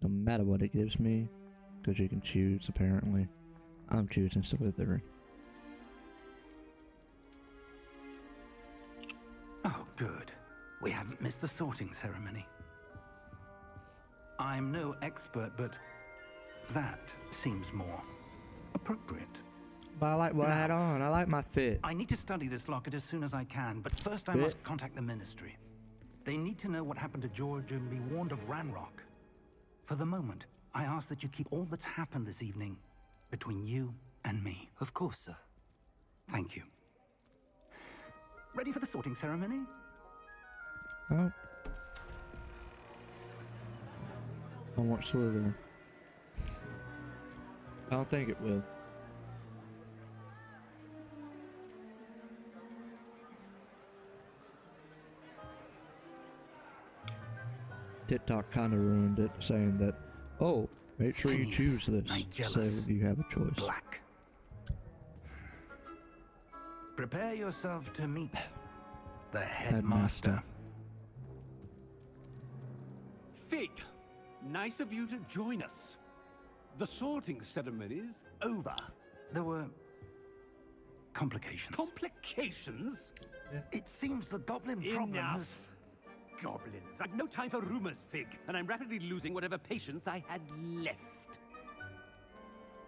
no matter what it gives me, because you can choose, apparently. I'm choosing Slytherin. Oh, good. We haven't missed the sorting ceremony. I'm no expert, but that seems more appropriate. But I like what I had on. I like my fit. I need to study this locket as soon as I can, but first I must contact the Ministry. They need to know what happened to George and be warned of Ranrock. For the moment, I ask that you keep all that's happened this evening between you and me. Of course, sir. Thank you. Ready for the sorting ceremony? Oh. I want Slytherin. I don't think it will. TikTok kind of ruined it, saying that, oh, make sure you choose this, so you have a choice. Black. Prepare yourself to meet the headmaster. Fig, nice of you to join us. The sorting ceremony's over. There were complications. Complications? Yeah. It seems the goblin problem has... Goblins. I've no time for rumors, Fig, and I'm rapidly losing whatever patience I had left.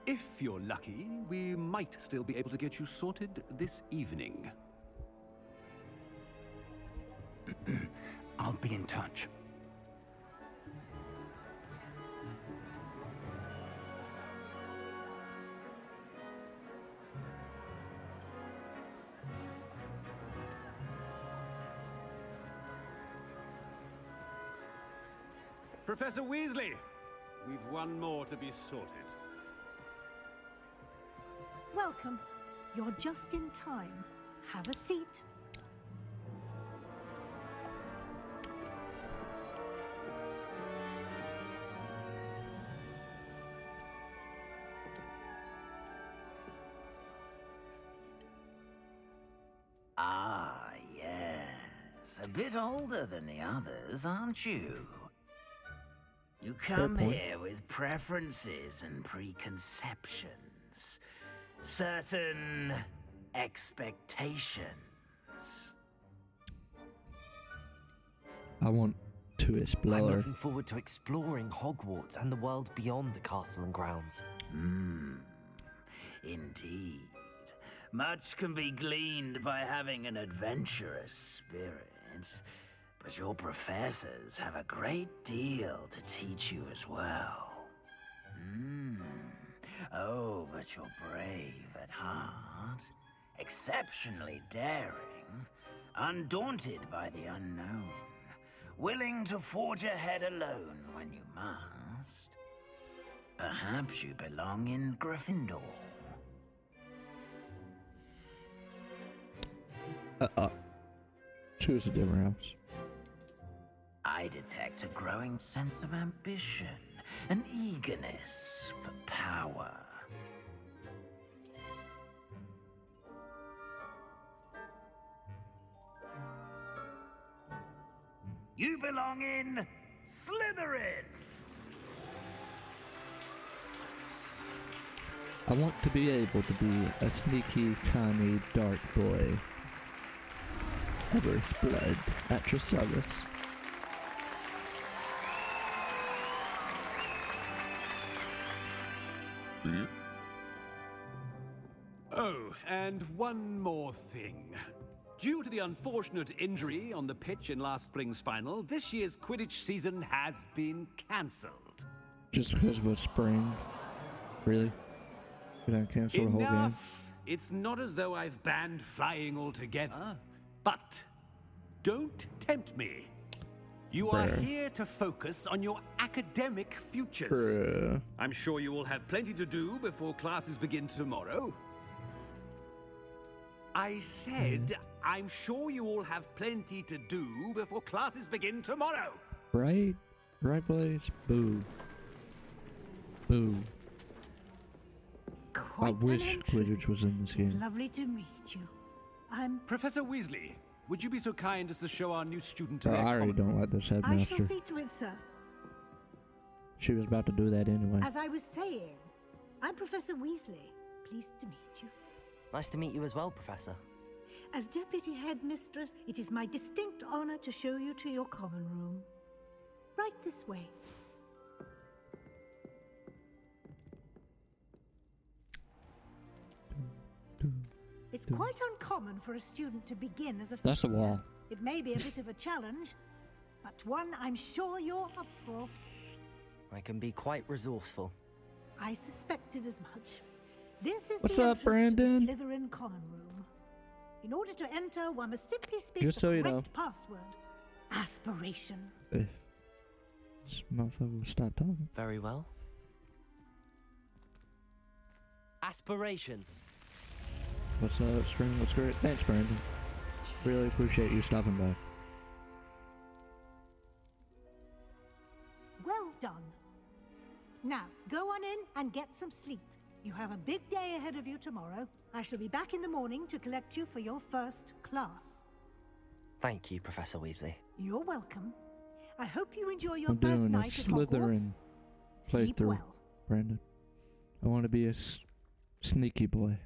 If you're lucky, we might still be able to get you sorted this evening. I'll be in touch. Professor Weasley, we've one more to be sorted. Welcome. You're just in time. Have a seat. Ah, yes. A bit older than the others, aren't you? You come here with preferences and preconceptions. Certain expectations. I want to explore. I'm looking forward to exploring Hogwarts and the world beyond the castle and grounds. Indeed. Much can be gleaned by having an adventurous spirit. But your professors have a great deal to teach you as well. Oh, but you're brave at heart, exceptionally daring, undaunted by the unknown, willing to forge ahead alone when you must. Perhaps you belong in Gryffindor. Choose a different house. I detect a growing sense of ambition, an eagerness for power. You belong in Slytherin! I want to be able to be a sneaky, canny, dark boy. Everest blood at your service. Oh, and one more thing. Due to the unfortunate injury on the pitch in last spring's final, this year's Quidditch season has been cancelled. Just because of a spring? Really? Did I cancel the whole game? Enough! It's not as though I've banned flying altogether. But don't tempt me. You are here to focus on your academic futures. I'm sure you will have plenty to do before classes begin tomorrow. I said, I'm sure you all have plenty to do before classes begin tomorrow. Right? Right place? Boo. Boo. I wish Quidditch was in this game. It's lovely to meet you. I'm... Professor Weasley, would you be so kind as to show our new student to I their already don't like this headmaster. I shall see to it, sir. She was about to do that anyway. As I was saying, I'm Professor Weasley. Pleased to meet you. Nice to meet you as well, Professor. As Deputy Headmistress, it is my distinct honor to show you to your common room. Right this way. It's quite uncommon for a student to begin as a That's a fifth wall. year. It may be a bit of a challenge, but one I'm sure you're up for. I can be quite resourceful. I suspected as much. This is What's the up, entrance Brandon? to the Slytherin common room. In order to enter, one must simply speak Just the so you correct know. password. Aspiration. If this motherfucker would stop talking. Very well. Aspiration. What's up, stream? What's great? Thanks, Brandon. Really appreciate you stopping by. Well done. Now, go on in and get some sleep. You have a big day ahead of you tomorrow. I shall be back in the morning to collect you for your first class. Thank you, Professor Weasley. You're welcome. I hope you enjoy your I'm first doing a night at Hogwarts. Slytherin Sleep playthrough, well. Brandon. I want to be a sneaky boy.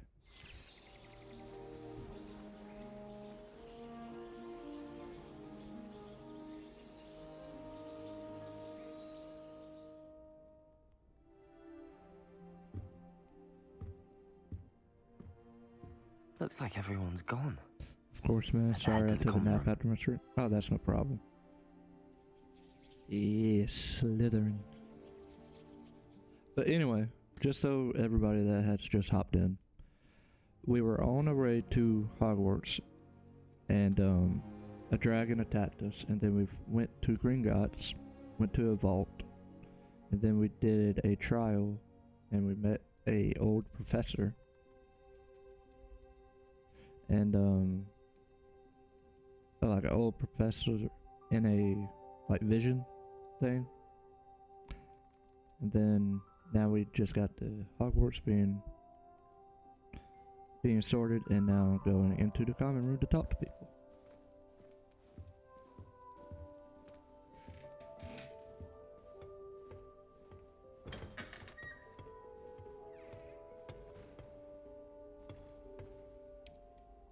Looks like everyone's gone. Of course, man. Let's Sorry head I to the took a common nap room. after my stream. Oh, that's no problem. Yeah, Slytherin. But anyway, just so everybody that has just hopped in, we were on a raid to Hogwarts, and a dragon attacked us, and then we went to Gringotts, went to a vault, and then we did a trial, and we met a old professor. And like an old professor in a like vision thing. And then now we just got the Hogwarts being sorted, and now going into the common room to talk to people.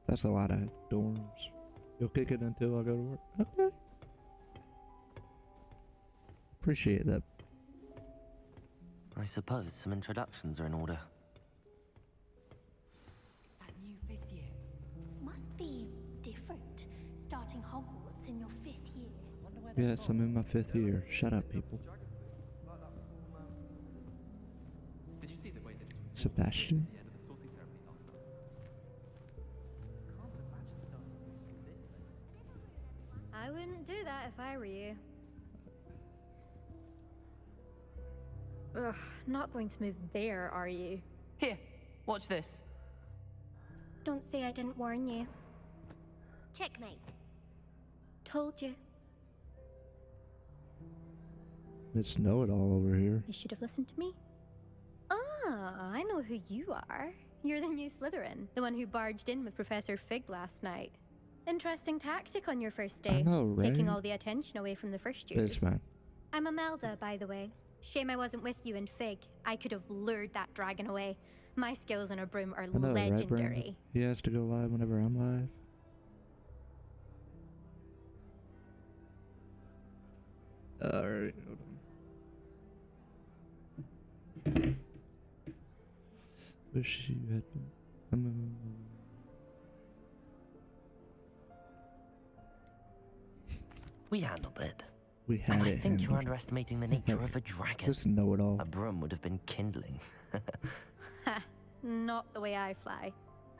That's a lot of dorms. You'll kick it until I go to work. Okay. Appreciate that. I suppose some introductions are in order. That new fifth year. Must be different, starting Hogwarts in your 5th year. Yes, I'm in my 5th year. Shut up, people. Did you see the way that Sebastian? the end of the sorting ceremony last night? Can't imagine starting this. I wouldn't do that if I were you. Ugh, not going to move there, are you? Here, watch this. Don't say I didn't warn you. Checkmate. Told you. It's know-it-all over here. You should have listened to me. Ah, I know who you are. You're the new Slytherin, the one who barged in with Professor Fig last night. Interesting tactic on your first day. I know, right? Taking all the attention away from the first years. It's fine. I'm Imelda, by the way. Shame I wasn't with you in Fig. I could have lured that dragon away. My skills on a broom are I know, right, Brandon? legendary. He has to go live whenever I'm live. Alright, hold on. Wish you had been. We handled it. We had And I it think you're handled. underestimating the nature of a dragon. Just know-it-all. A broom would have been kindling. Ha, not the way I fly.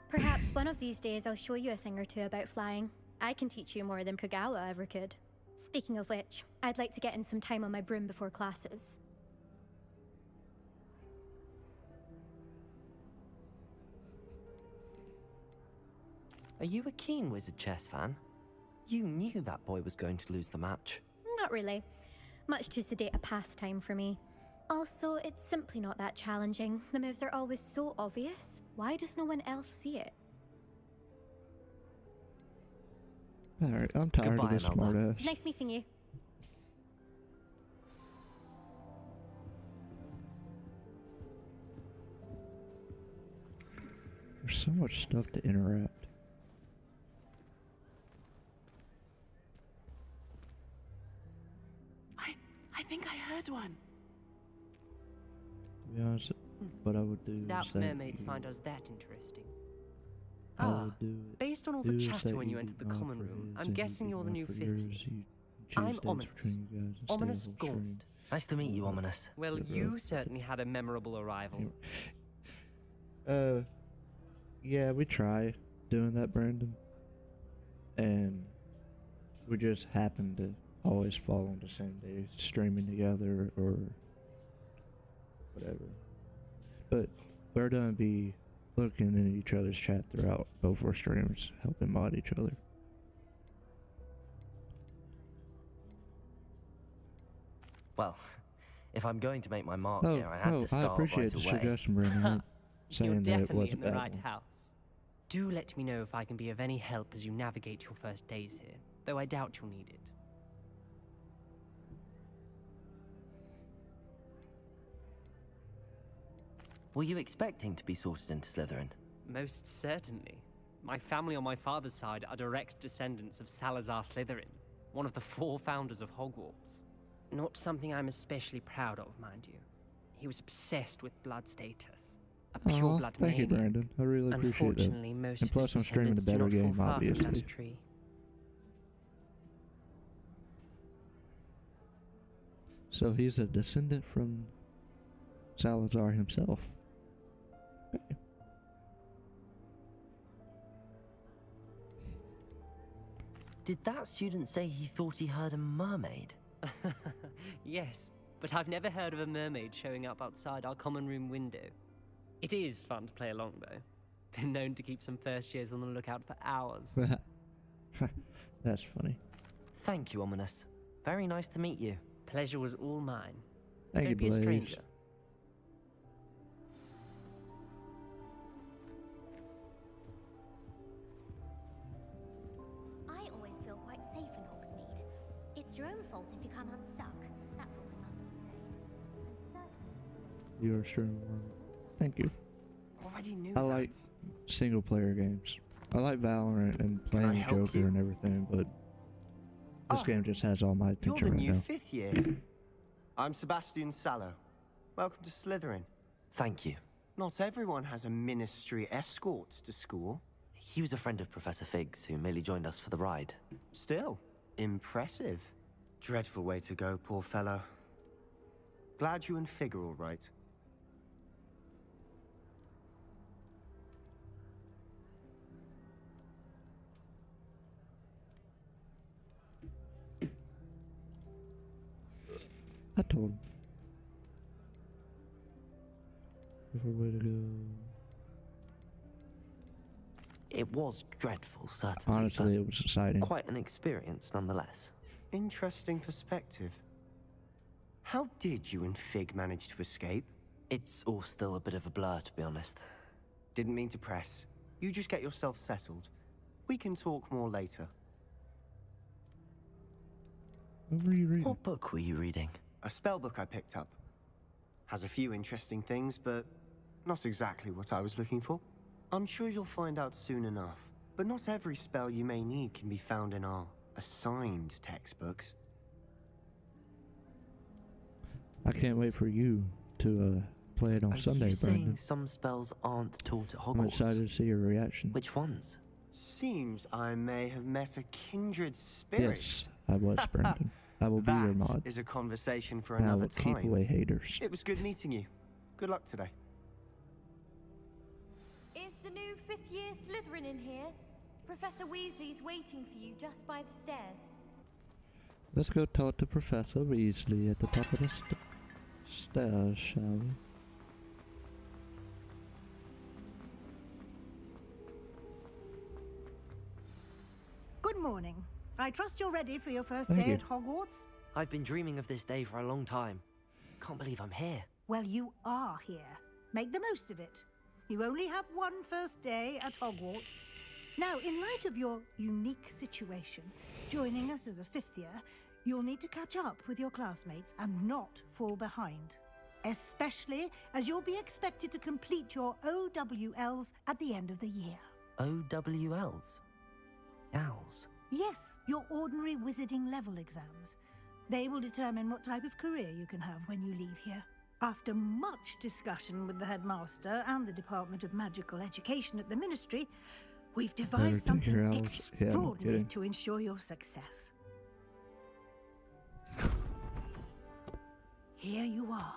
Perhaps one of these days I'll show you a thing or two about flying. I can teach you more than Kagawa ever could. Speaking of which, I'd like to get in some time on my broom before classes. Are you a keen wizard chess fan? You knew that boy was going to lose the match. Not really. Much too sedate a pastime for me. Also, it's simply not that challenging. The moves are always so obvious. Why does no one else see it? Alright, I'm tired Goodbye, of this Imelda. smartass. Nice meeting you. There's so much stuff to interact. I think I heard one. To be honest, what I would do Doubt is that mermaids find us that interesting. I would do it. Based on all the do is chatter that when you do entered the nod common for room, his I'm and guessing do you're the nod new for fifth yours. year. You choose I'm dates Ominous. between you guys and stay Ominous the whole stream. Gaunt. Nice to meet you, Ominous. Well, Yeah, you bro. certainly had a memorable arrival. Yeah, we try doing that, Brandon. And we just happen to always fall on the same day, streaming together or whatever. But we're gonna be looking at each other's chat throughout both our streams, helping mod each other. Well, if I'm going to make my mark Oh, here, I had no, to I start appreciate right the away. suggestion, Brandon. I'm You're saying that it definitely was a in the bad right one. house. Do let me know if I can be of any help as you navigate your first days here, though I doubt you'll need it. Were you expecting to be sorted into Slytherin? Most certainly. My family on my father's side are direct descendants of Salazar Slytherin, one of the 4 founders of Hogwarts. Not something I'm especially proud of, mind you. He was obsessed with blood status. A pure blood thank you, maniac. Brandon. I really appreciate that. Unfortunately, most And of plus his I'm streaming the descendants do better not fall game, far from that obviously. tree. So he's a descendant from Salazar himself. Okay. Did that student say he thought he heard a mermaid? Yes, but I've never heard of a mermaid showing up outside our common room window. It is fun to play along, though. Been known to keep some first years on the lookout for hours. That's funny. Thank you, Ominous. Very nice to meet you. Pleasure was all mine. Thank Don't you, be a Blaze. stranger. I always feel quite safe in Hogsmeade. It's your own fault if you come unstuck. That's what my mum would say. You're a streamer. Thank you. Already knew I like single player games. I like Valorant and playing help Joker you? and everything, but this game just has all my You're attention the right new now. 5th year. I'm Sebastian Sallow. Welcome to Slytherin. Thank you. Not everyone has a ministry escort to school. He was a friend of Professor Figgs, who merely joined us for the ride. Still, impressive. Dreadful way to go, poor fellow. Glad you and Fig are all right. I told him. Different way to go. It was dreadful, certainly. Honestly, it was exciting. but quite an experience, nonetheless. Interesting perspective. How did you and Fig manage to escape? It's all still a bit of a blur, to be honest. Didn't mean to press. You just get yourself settled. We can talk more later. What were you reading? What book were you reading? A spellbook I picked up. Has a few interesting things, but not exactly what I was looking for. I'm sure you'll find out soon enough. But not every spell you may need can be found in our assigned textbooks. I can't wait for you to play it on Are Sunday, you saying Brandon. some spells aren't taught at Hogwarts? I'm excited to see your reaction. Which ones? Seems I may have met a kindred spirit. Yes, I was, Brandon. I will be your That mod. is a conversation for And I another will time. keep away haters. It was good meeting you. Good luck today. Is the new 5th year Slytherin in here? Professor Weasley's waiting for you just by the stairs. Let's go talk to Professor Weasley at the top of the stairs, shall we? Good morning. I trust you're ready for your first Thank day you. at Hogwarts? I've been dreaming of this day for a long time. Can't believe I'm here. Well, you are here. Make the most of it. You only have one first day at Hogwarts. Now, in light of your unique situation, joining us as a 5th year, you'll need to catch up with your classmates and not fall behind. especially as you'll be expected to complete your OWLs at the end of the year. OWLs? Owls? Yes, your ordinary wizarding level exams. They will determine what type of career you can have when you leave here. After much discussion with the headmaster and the Department of Magical Education at the Ministry, we've devised something extraordinary to ensure your success. Here you are.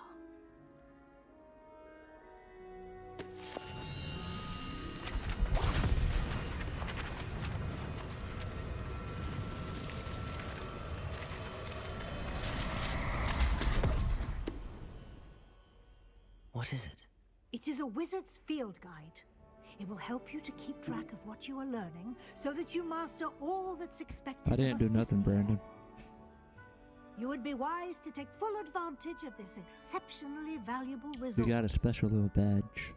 What is it? It is a wizard's field guide. It will help you to keep track of what you are learning so that you master all that's expected. I didn't do nothing, Brandon. You would be wise to take full advantage of this exceptionally valuable resource. We got a special little badge.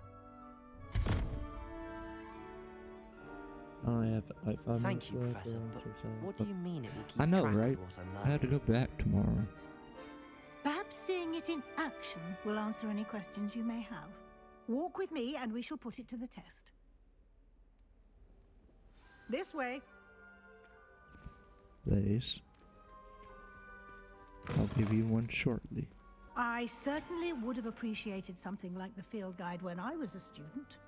I only have like 5 minutes. Thank you, Professor, but what do you mean it will keep I know, track right? of what I'm I have to go back tomorrow. Perhaps seeing it in action will answer any questions you may have. Walk with me and we shall put it to the test. This way. Please. I'll give you one shortly. I certainly would have appreciated something like the field guide when I was a student.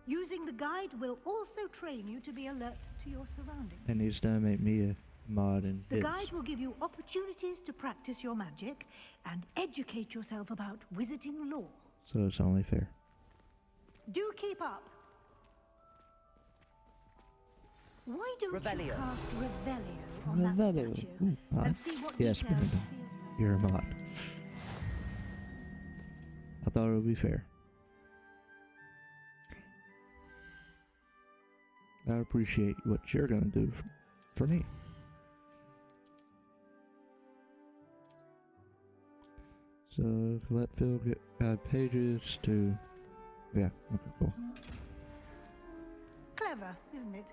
Using the guide will also train you to be alert to your surroundings. And he's gonna make me a mod in The his. guide will give you opportunities to practice your magic and educate yourself about wizarding lore. So it's only fair. Do keep up. Why don't you cast Revelio on that statue and see what yes, details Brandon. You're a mod. I thought it would be fair. I appreciate what you're gonna do for me. So let Phil get pages to. Yeah, okay, cool. Clever, isn't it?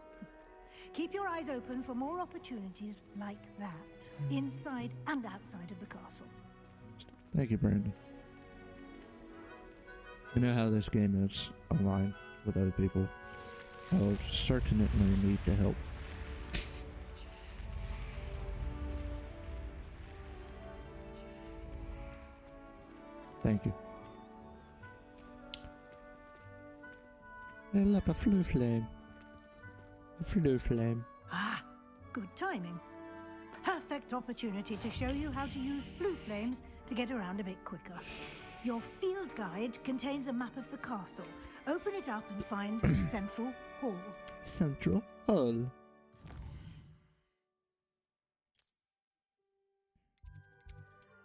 Keep your eyes open for more opportunities like that, inside and outside of the castle. Thank you, Brandon. You know how this game is online with other people. I'll certainly need the help. Thank you. Hey, look, a flue flame. A flue flame. Ah, good timing. Perfect opportunity to show you how to use flue flames to get around a bit quicker. Your field guide contains a map of the castle. Open it up and find Central Hall. Central Hall.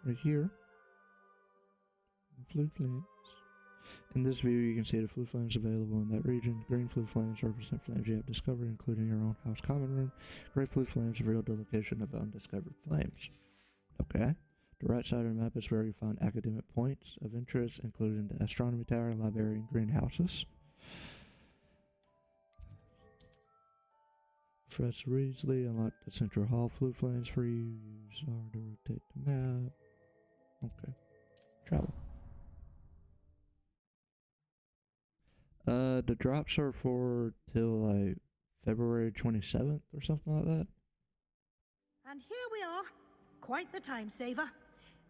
Right here. Flue flames. In this view, you can see the flue flames available in that region. Green flue flames represent flames you have discovered, including your own house common room. Gray flue flames reveal the location of undiscovered flames. Okay. The right side of the map is where you find academic points of interest, including the astronomy tower, library, and greenhouses. Professor Weasley unlocked the Central Hall flue flames for you. Use R to rotate the map. Okay. Travel. The drops are for till like February 27th or something like that. And here we are. Quite the time saver.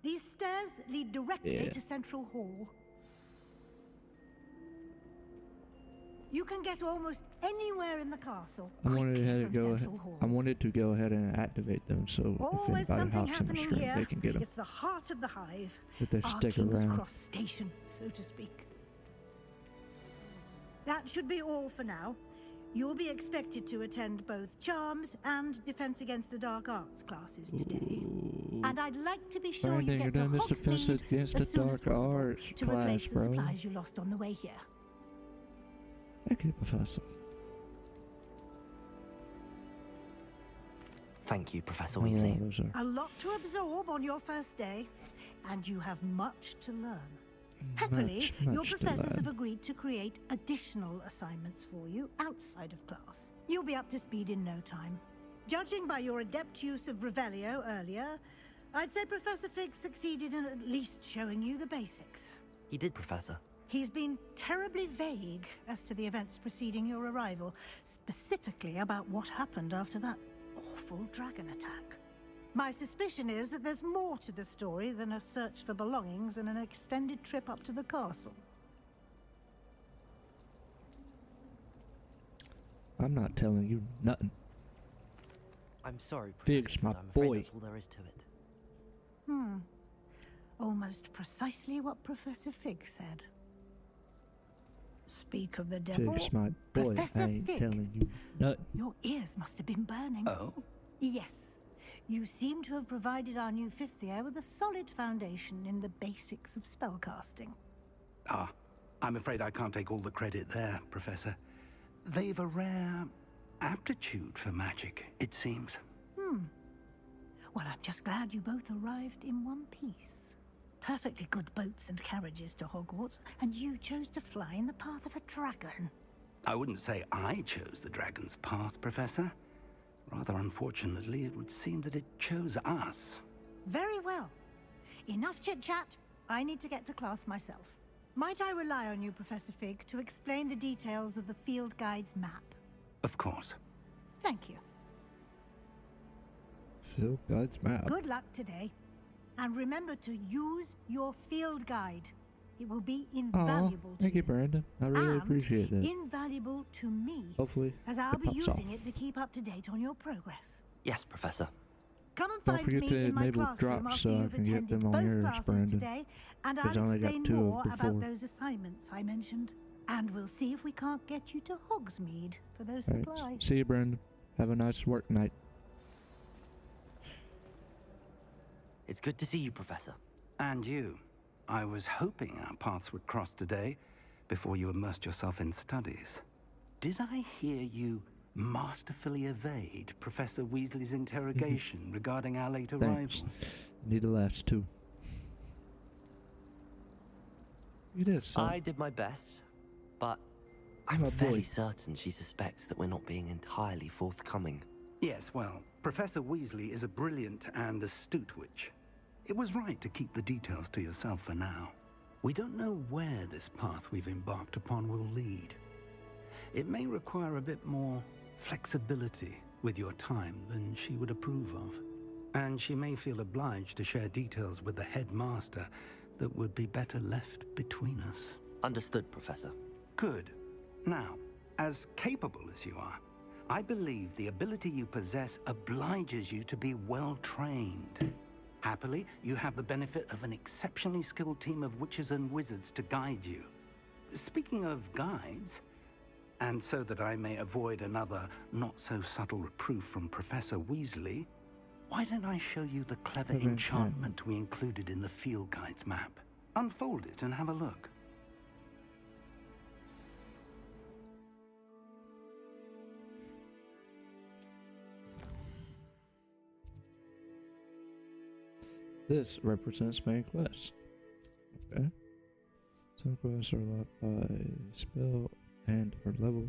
These stairs lead directly to Central Hall. You can get almost anywhere in the castle. I wanted to go ahead and activate them, so Always if anybody something hops in the happening stream, here. they can get them. It's the heart of the hive. If they Our stick King's around. Cross Station, so to speak. That should be all for now. You'll be expected to attend both Charms and Defense Against the Dark Arts classes today. And I'd like to be sure you get to Defense Against the Dark Arts to class, replace the bro. supplies you lost on the way here. Thank you, Professor. Thank you, Professor Weasley. A lot to absorb on your first day, and you have much to learn. Happily, your professors have agreed to create additional assignments for you outside of class. You'll be up to speed in no time. Judging by your adept use of Revelio earlier, I'd say Professor Fig succeeded in at least showing you the basics. He did, Professor. He's been terribly vague as to the events preceding your arrival, specifically about what happened after that awful dragon attack. My suspicion is that there's more to the story than a search for belongings and an extended trip up to the castle. I'm not telling you nothing. I'm sorry, Fig's Professor, my but I'm afraid boy. that's all there is to it. Almost precisely what Professor Fig said. Speak of the devil. Fig's my boy. Professor I ain't Fig, telling you nothing. your ears must have been burning. Oh? Yes. You seem to have provided our new fifth year with a solid foundation in the basics of spellcasting. Ah, I'm afraid I can't take all the credit there, Professor. They've a rare aptitude for magic, it seems. Well, I'm just glad you both arrived in one piece. Perfectly good boats and carriages to Hogwarts, and you chose to fly in the path of a dragon. I wouldn't say I chose the dragon's path, Professor. Rather unfortunately, it would seem that it chose us. Very well. Enough chit-chat. I need to get to class myself. Might I rely on you, Professor Fig, to explain the details of the field guide's map? Of course. Thank you. Field Guide's map. Good luck today. And remember to use your field guide. It will be invaluable to Thank you, Brandon. I really and appreciate that. invaluable to me, Hopefully, as I'll it be pops using off. it to keep up to date on your progress. Yes, Professor. Come and Don't find forget me to in my enable classroom drops after so I you've can get attended them on both yours, classes Brandon. today, and 'Cause I'll I only got explain 2 of more before. about those assignments I mentioned. And we'll see if we can't get you to Hogsmeade for those All right, supplies. see you, Brandon. Have a nice work night. It's good to see you, Professor. And you. I was hoping our paths would cross today, before you immersed yourself in studies. Did I hear you masterfully evade Professor Weasley's interrogation regarding our late Thanks. arrival? Need the last 2. You did, son. I did my best, but I'm My boy. fairly certain she suspects that we're not being entirely forthcoming. Yes, well, Professor Weasley is a brilliant and astute witch. It was right to keep the details to yourself for now. We don't know where this path we've embarked upon will lead. It may require a bit more flexibility with your time than she would approve of. And she may feel obliged to share details with the headmaster that would be better left between us. Understood, Professor. Good. Now, as capable as you are, I believe the ability you possess obliges you to be well trained. Happily, you have the benefit of an exceptionally skilled team of witches and wizards to guide you. Speaking of guides, and so that I may avoid another not-so-subtle reproof from Professor Weasley, why don't I show you the clever enchantment we included in the field guide's map? Unfold it and have a look. This represents main quest. Okay. Some quests are locked by spell and or level.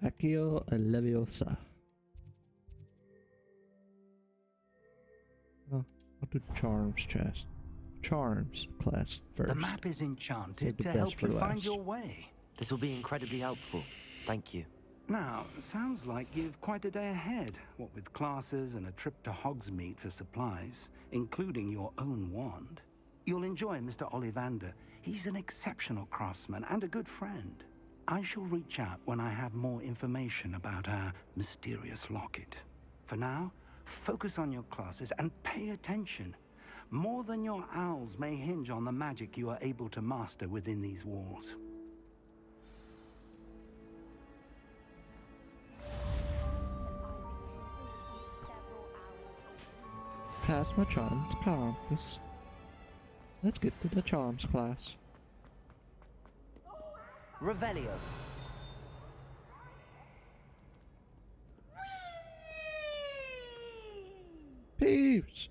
Accio Leviosa. Oh, I'll do Charms chest. Charms class first. The map is enchanted Save the to best help for you find last. your way. This will be incredibly helpful. Thank you. Now, sounds like you've quite a day ahead, what with classes and a trip to Hogsmeade for supplies, including your own wand. You'll enjoy Mr. Ollivander. He's an exceptional craftsman and a good friend. I shall reach out when I have more information about our mysterious locket. For now, focus on your classes and pay attention. More than your owls may hinge on the magic you are able to master within these walls. Pass my charms class. Let's get to the charms class. Revelio. Peeves!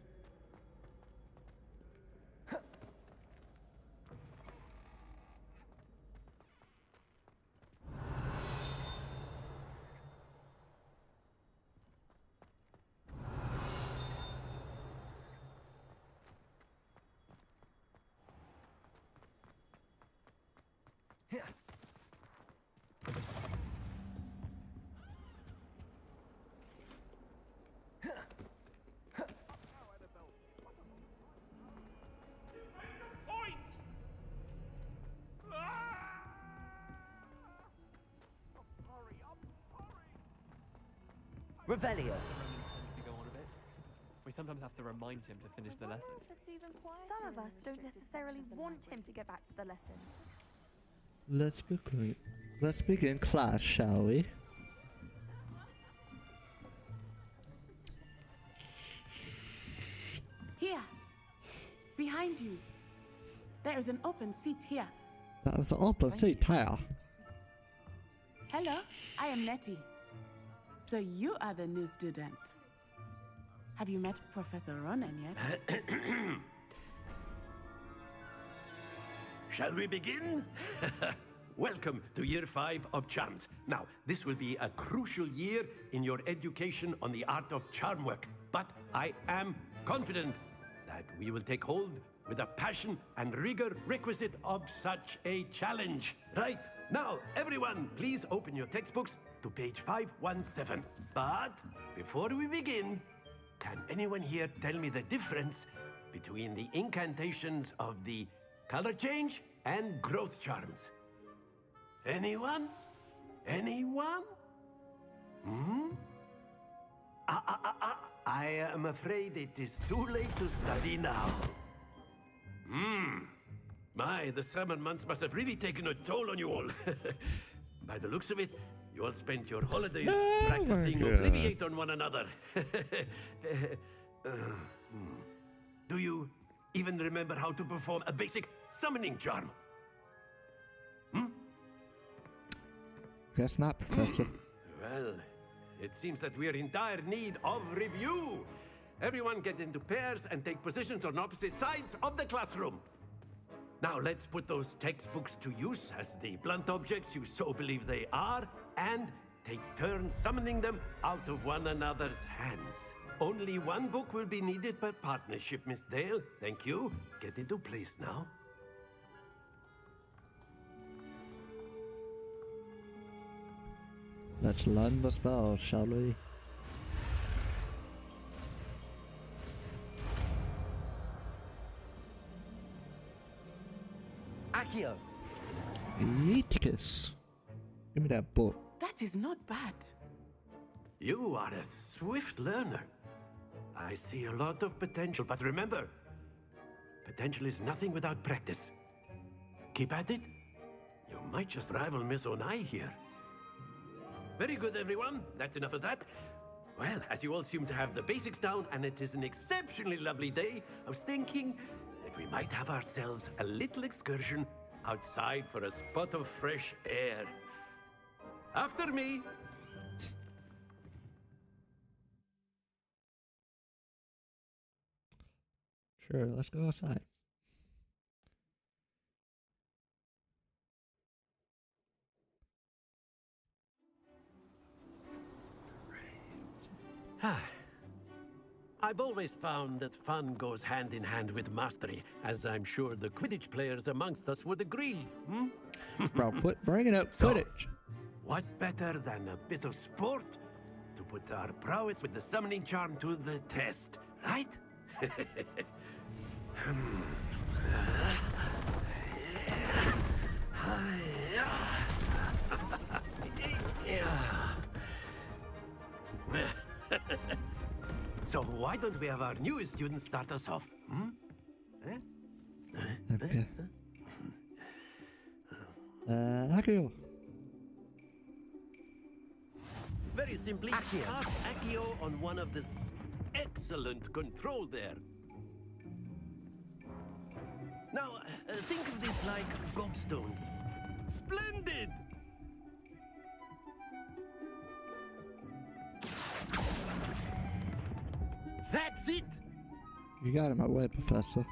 Revelio. We sometimes have to remind him to finish the lesson. Some of us don't necessarily want him to get back to the lesson. Let's begin class, shall we? Here, behind you. There is an open seat here. That was an open seat here. Hello, I am Nettie. So you are the new student. Have you met Professor Ronan yet? Shall we begin? Welcome to Year 5 of Charms. Now, this will be a crucial year in your education on the art of charm work. But I am confident that we will take hold with the passion and rigor requisite of such a challenge. Right, now, everyone, please open your textbooks to page 517. But before we begin, can anyone here tell me the difference between the incantations of the color change and growth charms? Anyone? Anyone? I am afraid it is too late to study now. My, the summer months must have really taken a toll on you all. By the looks of it, you all spent your holidays practicing Obliviate on one another. Do you even remember how to perform a basic summoning charm? Guess not, Professor. Well, it seems that we are in dire need of review. Everyone get into pairs and take positions on opposite sides of the classroom. Now let's put those textbooks to use as the blunt objects you so believe they are, and take turns summoning them out of one another's hands. Only one book will be needed per partnership, Miss Dale. Thank you. Get into place now. Let's learn the spell, shall we? Accio. Yeeticus. Give me that book. That is not bad. You are a swift learner. I see a lot of potential, but remember, potential is nothing without practice. Keep at it. You might just rival Miss Onai here. Very good, everyone. That's enough of that. Well, as you all seem to have the basics down, and it is an exceptionally lovely day, I was thinking that we might have ourselves a little excursion outside for a spot of fresh air. After me. Sure, let's go outside. I've always found that fun goes hand in hand with mastery, as I'm sure the Quidditch players amongst us would agree. Bro, bring it up, Quidditch. What better than a bit of sport to put our prowess with the summoning charm to the test, right? So why don't we have our newest student start us off? Okay. Accio. Very simply, cast Accio on one of this excellent control there. Now, think of this like gobstones. Splendid! That's it! You got it my way, Professor.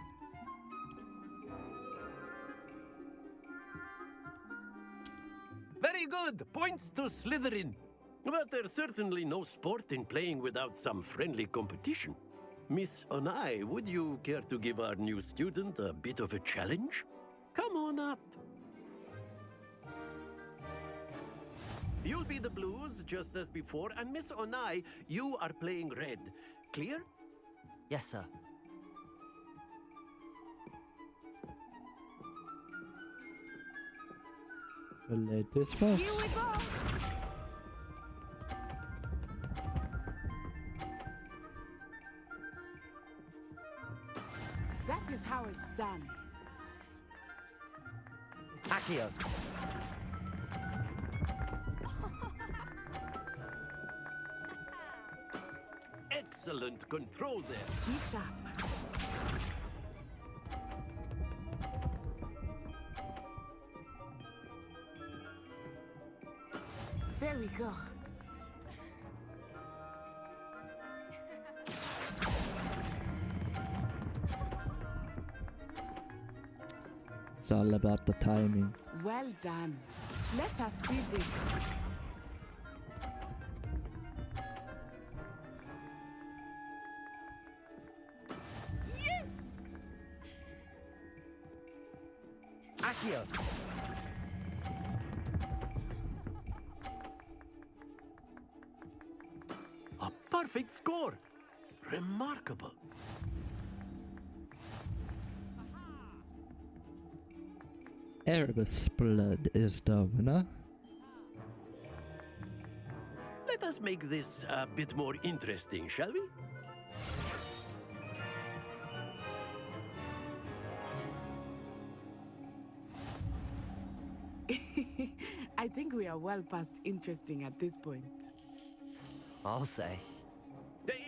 Very good! Points to Slytherin. But there's certainly no sport in playing without some friendly competition. Miss Onai, would you care to give our new student a bit of a challenge? Come on up. You'll be the blues, just as before, and Miss Onai, you are playing red. Clear? Yes, sir. The ladies first. Here we go. Excellent control there. Be sharp. There we go. It's all about the timing. Well done. Let us see this. Yes! Accio! A perfect score. Remarkable. Erebus blood is the winner. Let us make this a bit more interesting, shall we? I think we are well past interesting at this point. I'll say.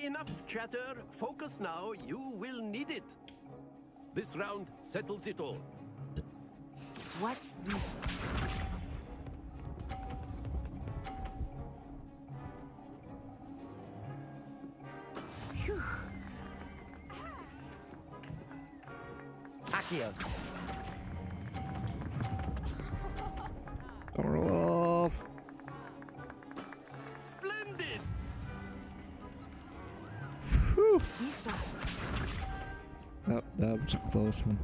Enough chatter. Focus now. You will need it. This round settles it all. Watch this. Phew. Accio! Off. Splendid! Whew. Be sharp. Oh, that was a close one.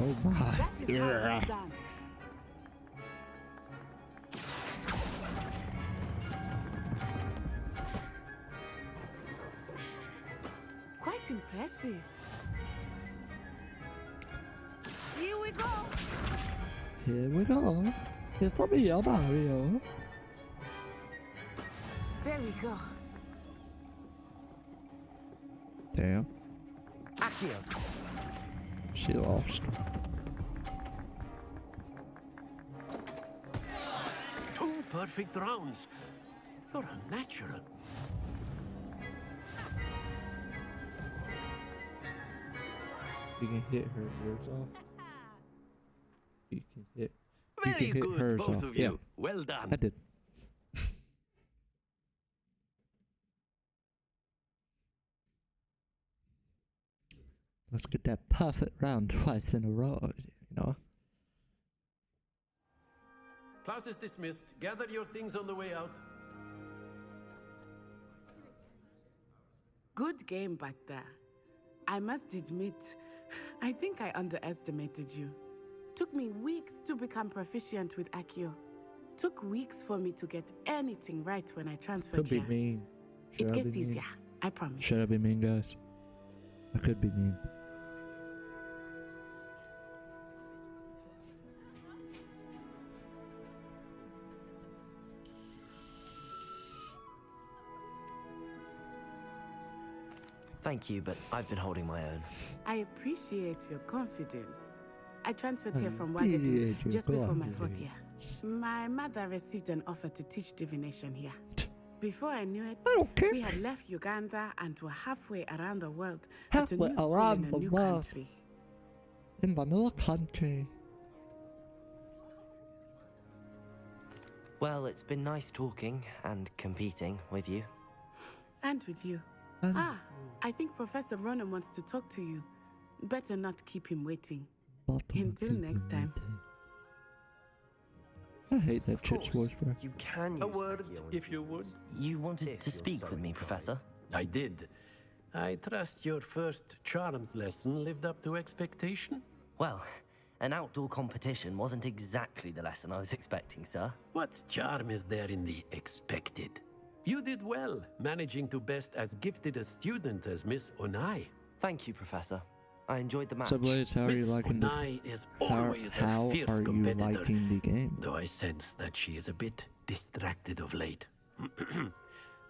Oh my. That is how well done. Quite impressive. Here we go. Here we go. It's the real Mario. There we go. Damn. Accio! She lost. Two perfect rounds. You're a natural. You can hit her ears off. You can hit. Very you can hit good, hers both off. of you. Yeah, Well done. I did. Let's get that perfect round twice in a row, you know? Class is dismissed. Gather your things on the way out. Good game back there. I must admit, I think I underestimated you. Took me weeks to become proficient with Accio. Took weeks for me to get anything right when I transferred Could be here. mean. It Should I gets be mean? easier, I promise. Should I be mean, guys? I could be mean. Thank you, but I've been holding my own. I appreciate your confidence. I transferred here from Wagadu just before my 4th year. My mother received an offer to teach divination here. Before I knew it, we had left Uganda and were halfway around the world at a new school in a new country. In the new country. Well, it's been nice talking and competing with you. And with you. I think Professor Ronan wants to talk to you. Better not keep him waiting. Until next time. I hate that chick's voice, bro. You can use A word, if you would. You wanted to speak with me, Professor? I did. I trust your first charms lesson lived up to expectation? Well, an outdoor competition wasn't exactly the lesson I was expecting, sir. What charm is there in the expected? You did well, managing to best as gifted a student as Miss Onai. Thank you, Professor. I enjoyed the match. So, Blaze, how are you liking the... Onai is always how a fierce are you competitor, liking the game? though I sense that she is a bit distracted of late.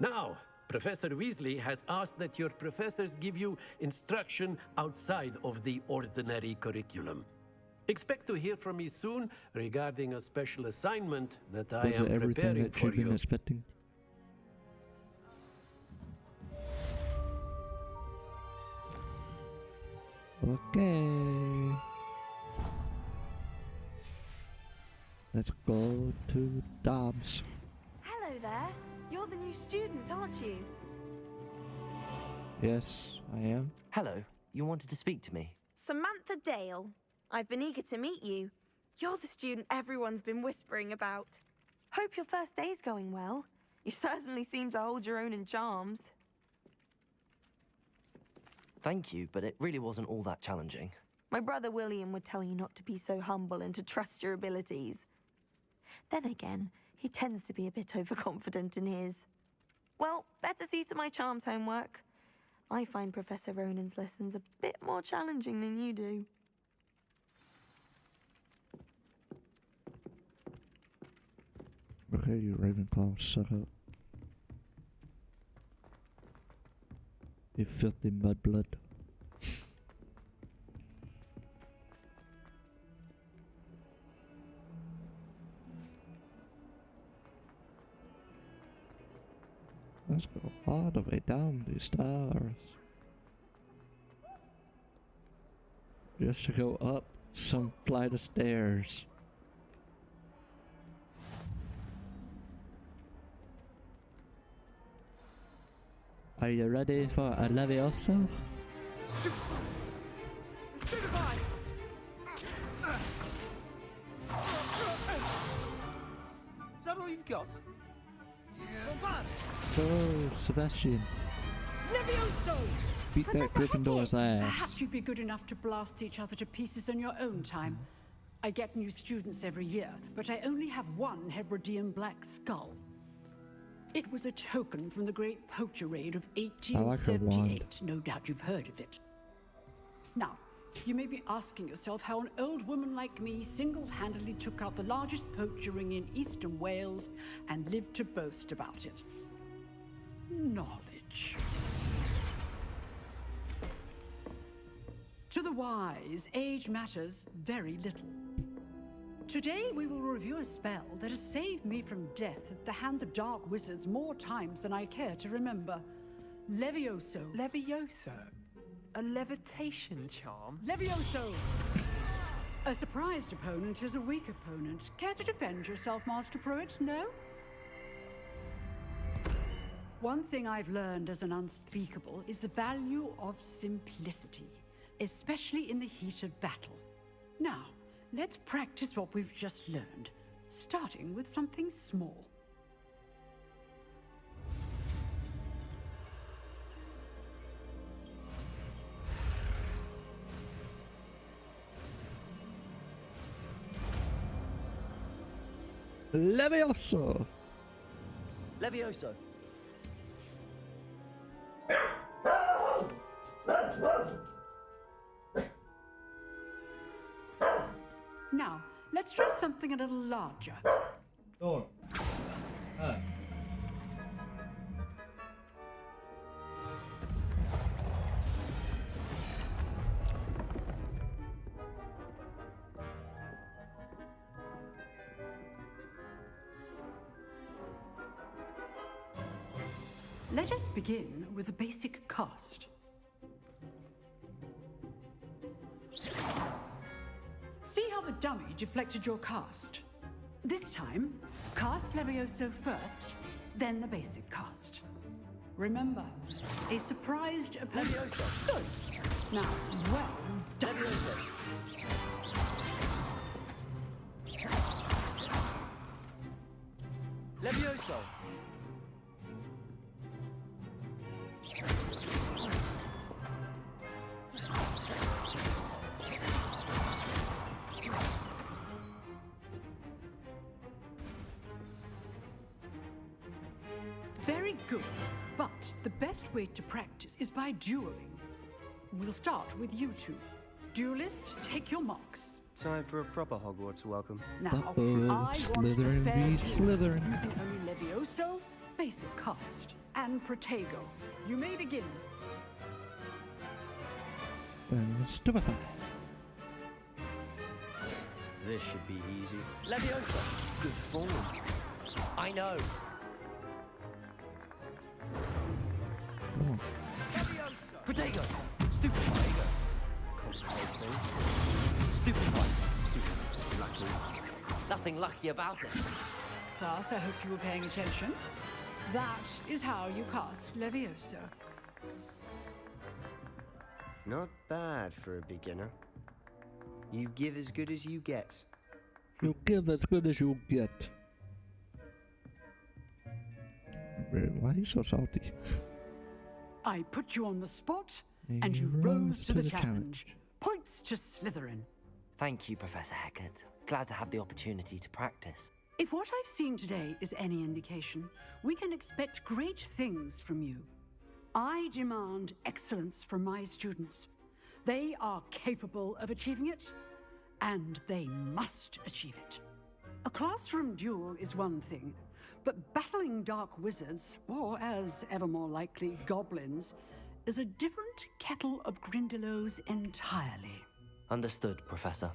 Now, Professor Weasley has asked that your professors give you instruction outside of the ordinary curriculum. Expect to hear from me soon regarding a special assignment that I Was am it everything preparing that for you've been you. expecting? Okay. Let's go to Dobbs. Hello there. You're the new student, aren't you? Yes, I am. Hello, you wanted to speak to me? Samantha Dale. I've been eager to meet you. You're the student everyone's been whispering about. Hope your first day's going well. You certainly seem to hold your own in charms. Thank you, but it really wasn't all that challenging. My brother William would tell you not to be so humble and to trust your abilities. Then again, he tends to be a bit overconfident in his. Well, better see to my charms homework. I find Professor Ronan's lessons a bit more challenging than you do. Okay, you Ravenclaw, suck up. You filthy mudblood. Let's go all the way down these stairs. Just to go up some flight of stairs. Are you ready for a Levioso? Stupefy! Is that all you've got? Oh, Sebastian. Levioso! Beat that Gryffindor's ass. Perhaps you'd be good enough to blast each other to pieces in your own time. I get new students every year, but I only have one Hebridean black skull. It was a token from the Great Poacher Raid of 1878. No doubt you've heard of it. Now, you may be asking yourself how an old woman like me single-handedly took out the largest poacher ring in eastern Wales and lived to boast about it. Knowledge. To the wise, age matters very little. Today we will review a spell that has saved me from death at the hands of dark wizards more times than I care to remember. Levioso. Levioso? A levitation charm? Levioso! A surprised opponent is a weak opponent. Care to defend yourself, Master Pruitt? No? One thing I've learned as an unspeakable is the value of simplicity, especially in the heat of battle. Now, let's practice what we've just learned, starting with something small. Levioso! Levioso! Now, let's try something a little larger. Door. Let us begin with a basic cast. See how the dummy deflected your cast? This time, cast Levioso first, then the basic cast. Remember, a surprised opponent. Levioso. Good. Now, well done. Levioso. Levioso. Very good, but the best way to practice is by dueling. We'll start with you two. Duelists, take your marks. Time for a proper Hogwarts welcome. Now, I want Slytherin fair v duel, Slytherin. using only Levioso, basic cast, and Protego. You may begin. And Stupefy. this should be easy. Leviosa! Good form. I know. Oh. Protego! Stupid Protego! Stupid one. Lucky. Nothing lucky about it. Class, I hope you were paying attention. That is how you cast Leviosa. Not bad for a beginner. You give as good as you get. You give as good as you get. Why are you so salty? I put you on the spot, and you rose to the challenge. Points to Slytherin. Thank you, Professor Hecat. Glad to have the opportunity to practice. If what I've seen today is any indication, we can expect great things from you. I demand excellence from my students. They are capable of achieving it, and they must achieve it. A classroom duel is one thing, but battling dark wizards, or as ever more likely, goblins, is a different kettle of grindylows entirely. Understood, Professor.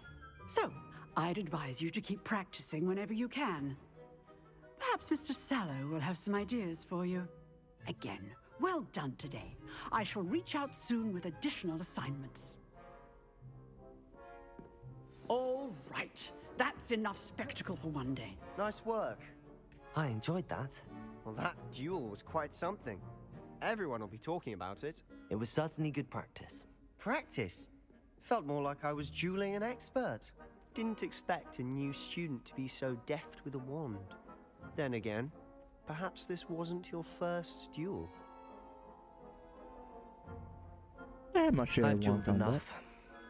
So, I'd advise you to keep practicing whenever you can. Perhaps Mr. Sallow will have some ideas for you. Again, well done today. I shall reach out soon with additional assignments. All right, that's enough spectacle for one day. Nice work. I enjoyed that. Well, that duel was quite something. Everyone will be talking about it. It was certainly good practice. Practice? Felt more like I was dueling an expert. Didn't expect a new student to be so deft with a wand. Then again, perhaps this wasn't your first duel. I've dueled enough.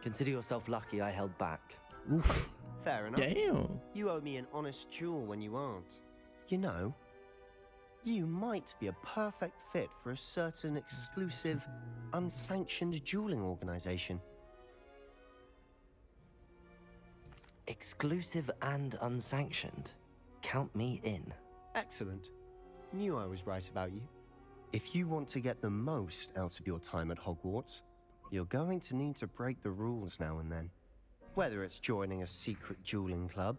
Consider yourself lucky I held back. Oof. Fair enough. Damn. You owe me an honest duel when you aren't. You know, you might be a perfect fit for a certain exclusive, unsanctioned dueling organization. Exclusive and unsanctioned. Count me in. Excellent. Knew I was right about you. If you want to get the most out of your time at Hogwarts, you're going to need to break the rules now and then. Whether it's joining a secret dueling club,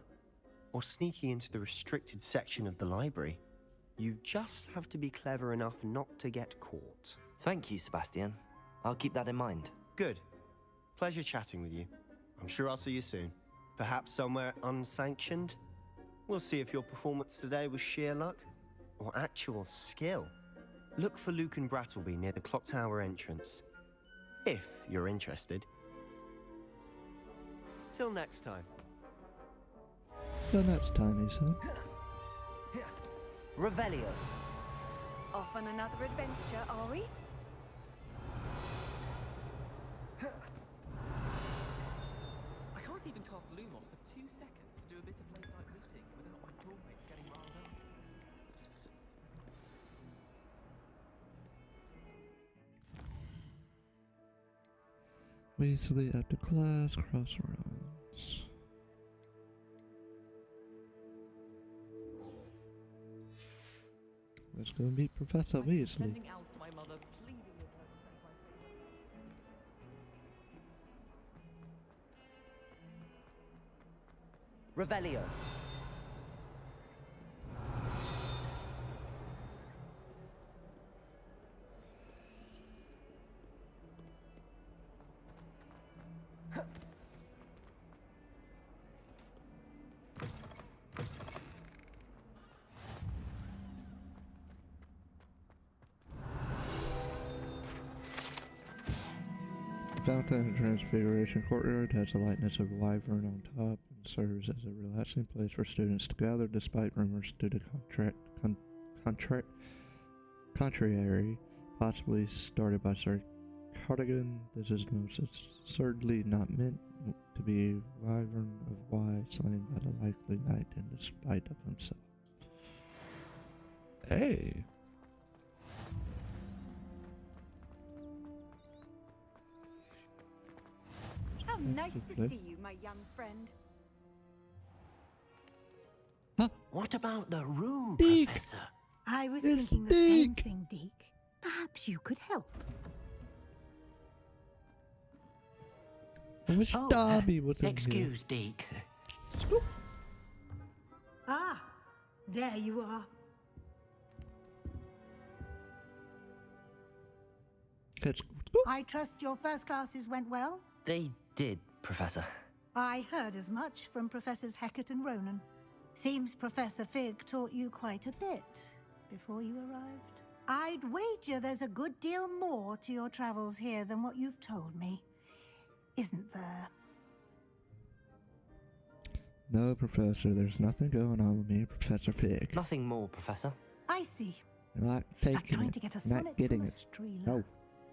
or sneaking into the restricted section of the library, you just have to be clever enough not to get caught. Thank you, Sebastian. I'll keep that in mind. Good. Pleasure chatting with you. I'm sure I'll see you soon. Perhaps somewhere unsanctioned? We'll see if your performance today was sheer luck or actual skill. Look for Luke and Brattleby near the clock tower entrance, if you're interested. Till next time. Till next time, he said. Revelio. Off on another adventure, are we? I can't even cast Lumos for 2 seconds to do a bit of late-night lifting without my roommates getting riled up. Weasley after class, crossroads. Let's go meet Professor Weasley. Revelio. Fountain and Transfiguration Courtyard has the likeness of a wyvern on top and serves as a relaxing place for students to gather despite rumors due to contrary, possibly started by Sir Cardigan. This is most absurdly not meant to be wyvern of Y slain by the likely knight in despite of himself. Hey! How nice to see you, my young friend. What about the room, Deke. Professor? I was It's thinking the same Deke. thing, Deke. Perhaps you could help. I wish Dobby was in here. Excuse, Deke. Scoop. Ah, there you are. I trust your first classes went well? They did, Professor. I heard as much from Professors Hecat and Ronan. Seems Professor Fig taught you quite a bit before you arrived. I'd wager there's a good deal more to your travels here than what you've told me. Isn't there? No, Professor, there's nothing going on with me, Professor Fig. Nothing more, Professor. I see. You're not taking trying it, to get a not sonnet getting from a it. streeler. No.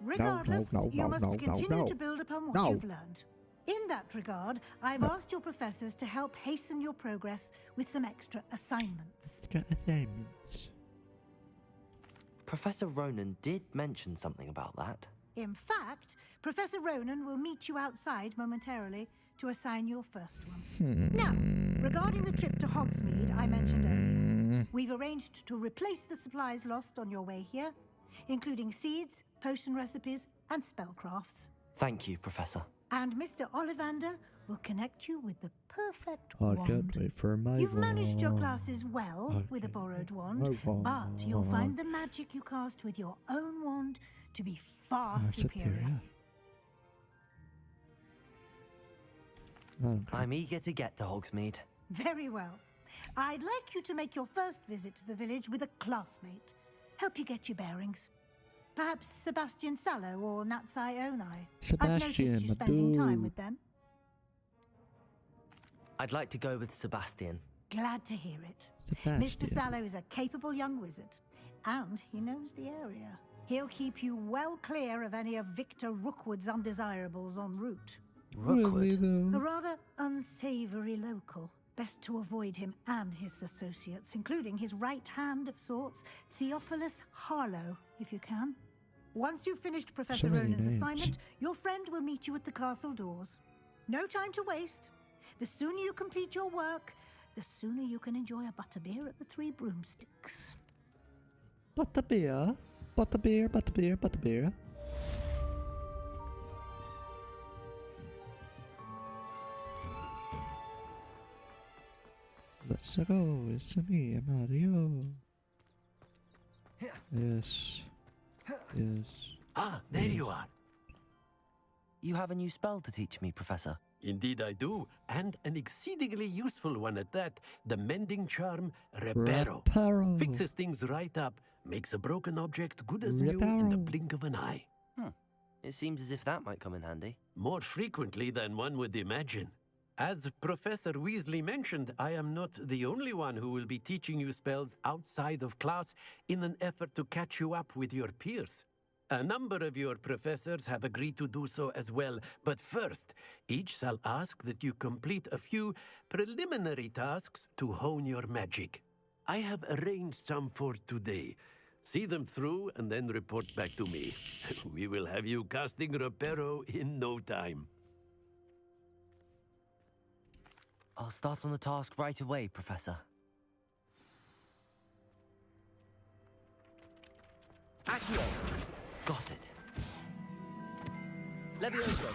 Regardless, you must continue to build upon what No. you've learned. In that regard, I've asked your professors to help hasten your progress with some extra assignments. Extra assignments. Professor Ronan did mention something about that. In fact, Professor Ronan will meet you outside momentarily to assign your first one. Now, regarding the trip to Hogsmeade I mentioned earlier, we've arranged to replace the supplies lost on your way here, including seeds, potion recipes, and spellcrafts. Thank you, Professor. And Mr. Ollivander will connect you with the perfect I wand. can't wait for my You've managed your wand. classes well with a borrowed wand, My but you'll wand. find the magic you cast with your own wand to be far superior. Okay. I'm eager to get to Hogsmeade. Very well. I'd like you to make your first visit to the village with a classmate. Help you get your bearings. Perhaps Sebastian Sallow or Natsai Onai. I've noticed Sebastian, you my spending time dude. with them. I'd like to go with Sebastian. Glad to hear it. Sebastian. Mr. Sallow is a capable young wizard, and he knows the area. He'll keep you well clear of any of Victor Rookwood's undesirables en route. Really, though? A rather unsavory local. Best to avoid him and his associates, including his right hand of sorts, Theophilus Harlow, if you can. Once you've finished Professor many Ronan's names. assignment, your friend will meet you at the castle doors. No time to waste. The sooner you complete your work, the sooner you can enjoy a butterbeer at the Three Broomsticks. Butterbeer, butterbeer, butterbeer, butterbeer. Let's go. It's me, Mario. Yes. Yes. Ah, there you are. You have a new spell to teach me, Professor. Indeed I do, and an exceedingly useful one at that. The mending charm, Reparo. Reparo. Fixes things right up, makes a broken object good as new in the blink of an eye. It seems as if that might come in handy. More frequently than one would imagine. As Professor Weasley mentioned, I am not the only one who will be teaching you spells outside of class in an effort to catch you up with your peers. A number of your professors have agreed to do so as well, but first, each shall ask that you complete a few preliminary tasks to hone your magic. I have arranged some for today. See them through and then report back to me. We will have you casting Reparo in no time. I'll start on the task right away, Professor. Accio! Got it. Levioso!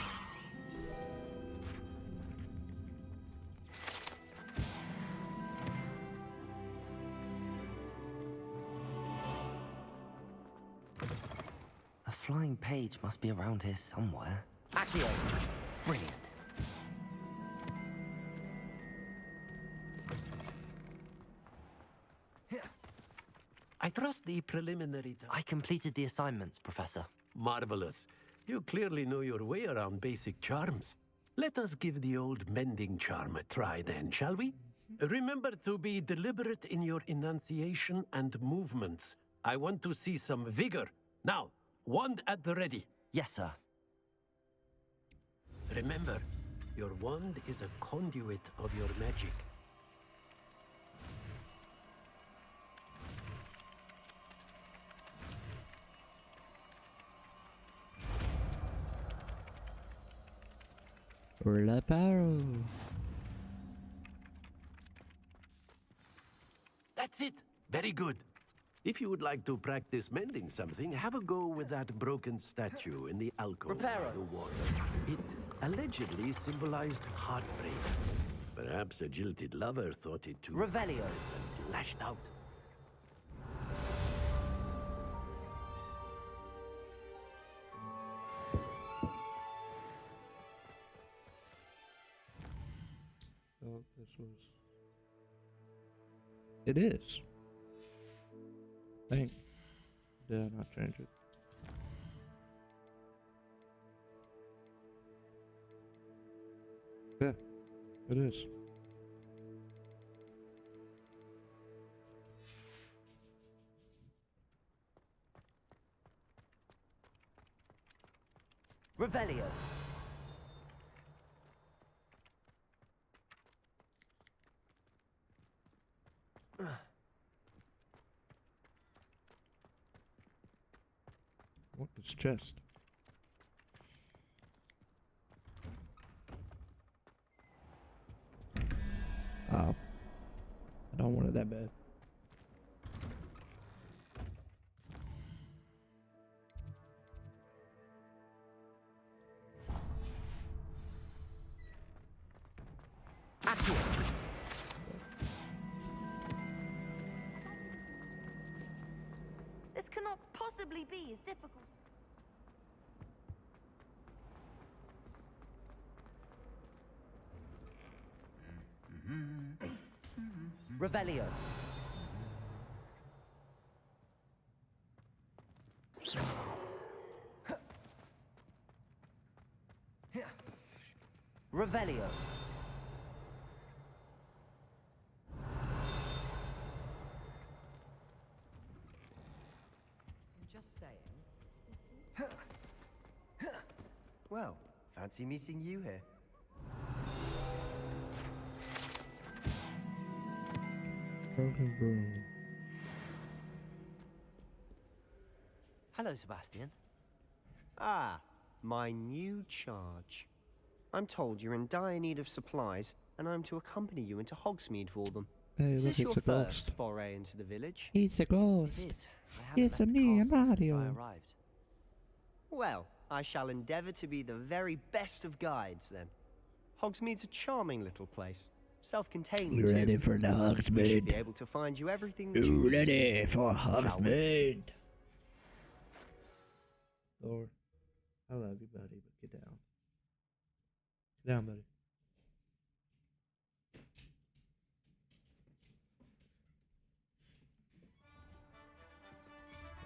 A flying page must be around here somewhere. Accio! Brilliant. I trust the preliminary... I completed the assignments, Professor. Marvelous. You clearly know your way around basic charms. Let us give the old mending charm a try then, shall we? Remember to be deliberate in your enunciation and movements. I want to see some vigor. Now, wand at the ready. Yes, sir. Remember, your wand is a conduit of your magic. Reparo. That's it. Very good. If you would like to practice mending something, have a go with that broken statue in the alcove by the water. It allegedly symbolized heartbreak. Perhaps a jilted lover thought it too Revelio. and lashed out. Oh, this was. It is. Dang. Did I not change it? Yeah, it is. Revelio. What is chest? Oh. I don't want it that bad. This cannot possibly be as difficult. Revelio. Revelio. Just saying. Well, fancy meeting you here. Broken broom. Hello, Sebastian. Ah, my new charge. I'm told you're in dire need of supplies, and I'm to accompany you into Hogsmeade for them. Hey, Is look, this your it's a first ghost. foray into the village? He's a ghost. It is. I haven't It's left the me, castle since Mario. I arrived. Well, I shall endeavour to be the very best of guides, then. Hogsmeade's a charming little place. Self-contained, You too. ready for the We should be Hogsmeade? able to find you everything that You you ready for Shall we? Hogsmeade? Thor, I love you, buddy, but get down. Get down, buddy.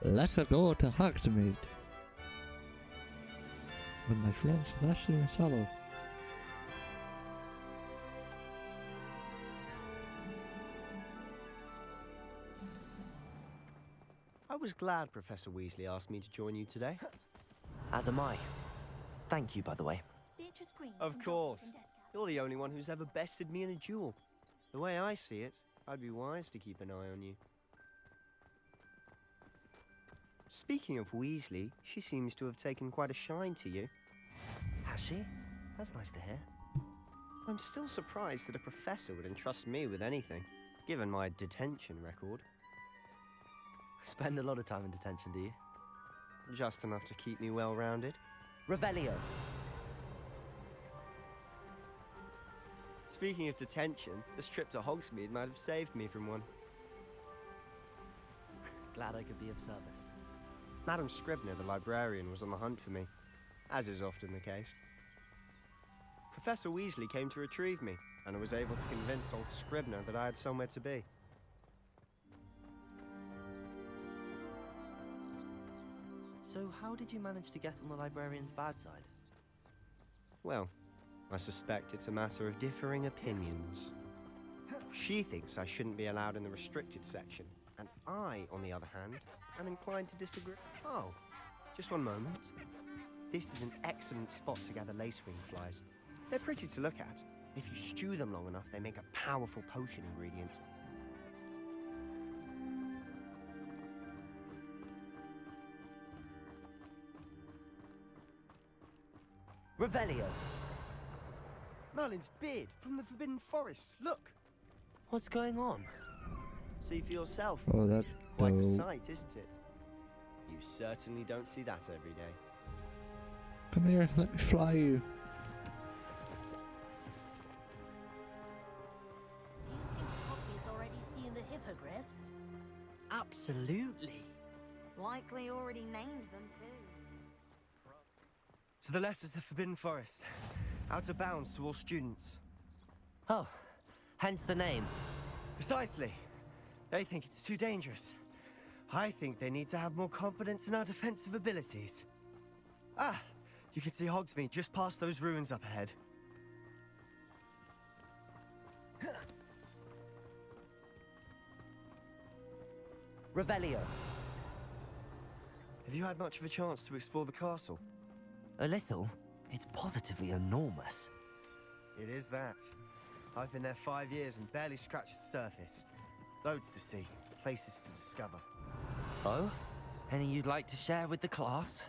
Let's go to Hogsmeade with my friends Sebastian and Salo. I was glad Professor Weasley asked me to join you today. As am I. Thank you, by the way. Beatrice Green Of from course. Hogwarts and Deathlyhallows. You're the only one who's ever bested me in a duel. The way I see it, I'd be wise to keep an eye on you. Speaking of Weasley, she seems to have taken quite a shine to you. Has she? That's nice to hear. I'm still surprised that a professor would entrust me with anything, given my detention record. Spend a lot of time in detention, do you? Just enough to keep me well-rounded. Revelio. Speaking of detention, this trip to Hogsmeade might have saved me from one. Glad I could be of service. Madam Scribner, the librarian, was on the hunt for me, as is often the case. Professor Weasley came to retrieve me, and I was able to convince old Scribner that I had somewhere to be. So how did you manage to get on the librarian's bad side? Well, I suspect it's a matter of differing opinions. She thinks I shouldn't be allowed in the restricted section, and I, on the other hand, am inclined to disagree. Oh, just one moment. This is an excellent spot to gather lacewing flies. They're pretty to look at. If you stew them long enough, they make a powerful potion ingredient. Revelio. Merlin's beard from the Forbidden Forest. Look! What's going on? See for yourself. Oh, that's Quite a dope. sight, isn't it? You certainly don't see that every day. Come here, let me fly you. hippogriffs? Absolutely. Likely already named them too. To the left is the Forbidden Forest. Out of bounds to all students. Oh, hence the name. Precisely. They think it's too dangerous. I think they need to have more confidence in our defensive abilities. Ah, you can see Hogsmeade just past those ruins up ahead. Revelio. Have you had much of a chance to explore the castle? A little. It's positively enormous. It is that. I've been there 5 years and barely scratched the surface. Loads to see, places to discover. Oh? Any you'd like to share with the class?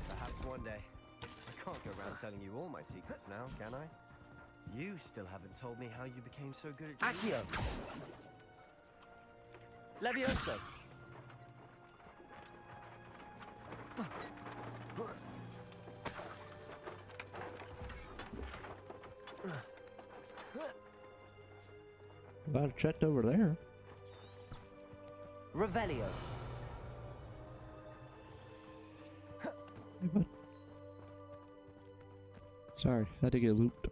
Perhaps one day. I can't go around telling you all my secrets now, can I? You still haven't told me how you became so good at... Accio! Levioso! Well, I checked over there. Revelio. Hey, bud. Sorry, had to get looped.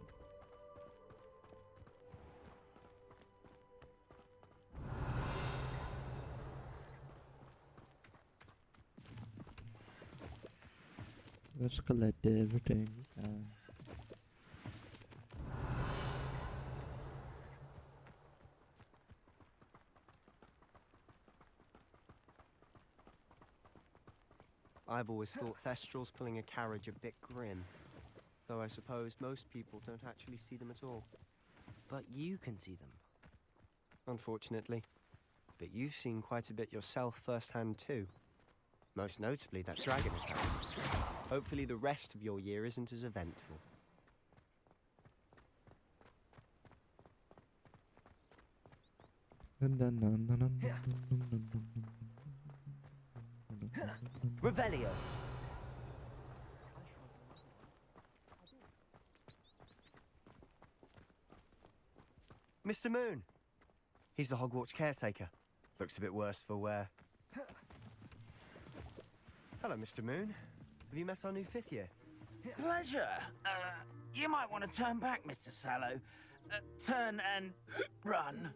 Let's collect everything. I've always thought Thestrals pulling a carriage a bit grim. Though I suppose most people don't actually see them at all. But you can see them. Unfortunately. But you've seen quite a bit yourself firsthand too. Most notably that dragon attack. Hopefully the rest of your year isn't as eventful. Revelio. Mr. Moon! He's the Hogwarts caretaker. Looks a bit worse for wear. Hello, Mr. Moon. Have you met our new 5th year? Pleasure. You might want to turn back, Mr. Sallow. Turn and run.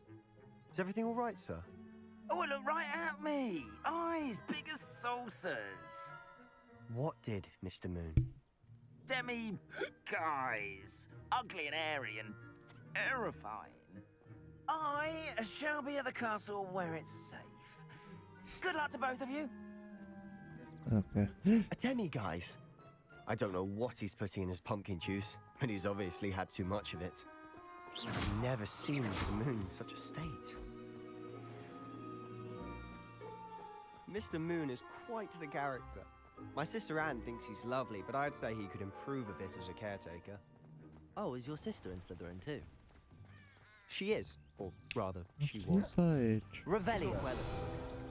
Is everything all right, sir? Oh, look right at me. Eyes big as saucers. What did, Mr. Moon? Guys. Ugly and airy and terrifying. I shall be at the castle where it's safe. Good luck to both of you. Okay. A demi-guise? I don't know what he's putting in his pumpkin juice, but he's obviously had too much of it. I've never seen Mr. Moon in such a state. Mr. Moon is quite the character. My sister Anne thinks he's lovely, but I'd say he could improve a bit as a caretaker. Oh, is your sister in Slytherin too? She is. Or rather, she was. Revelio. Well,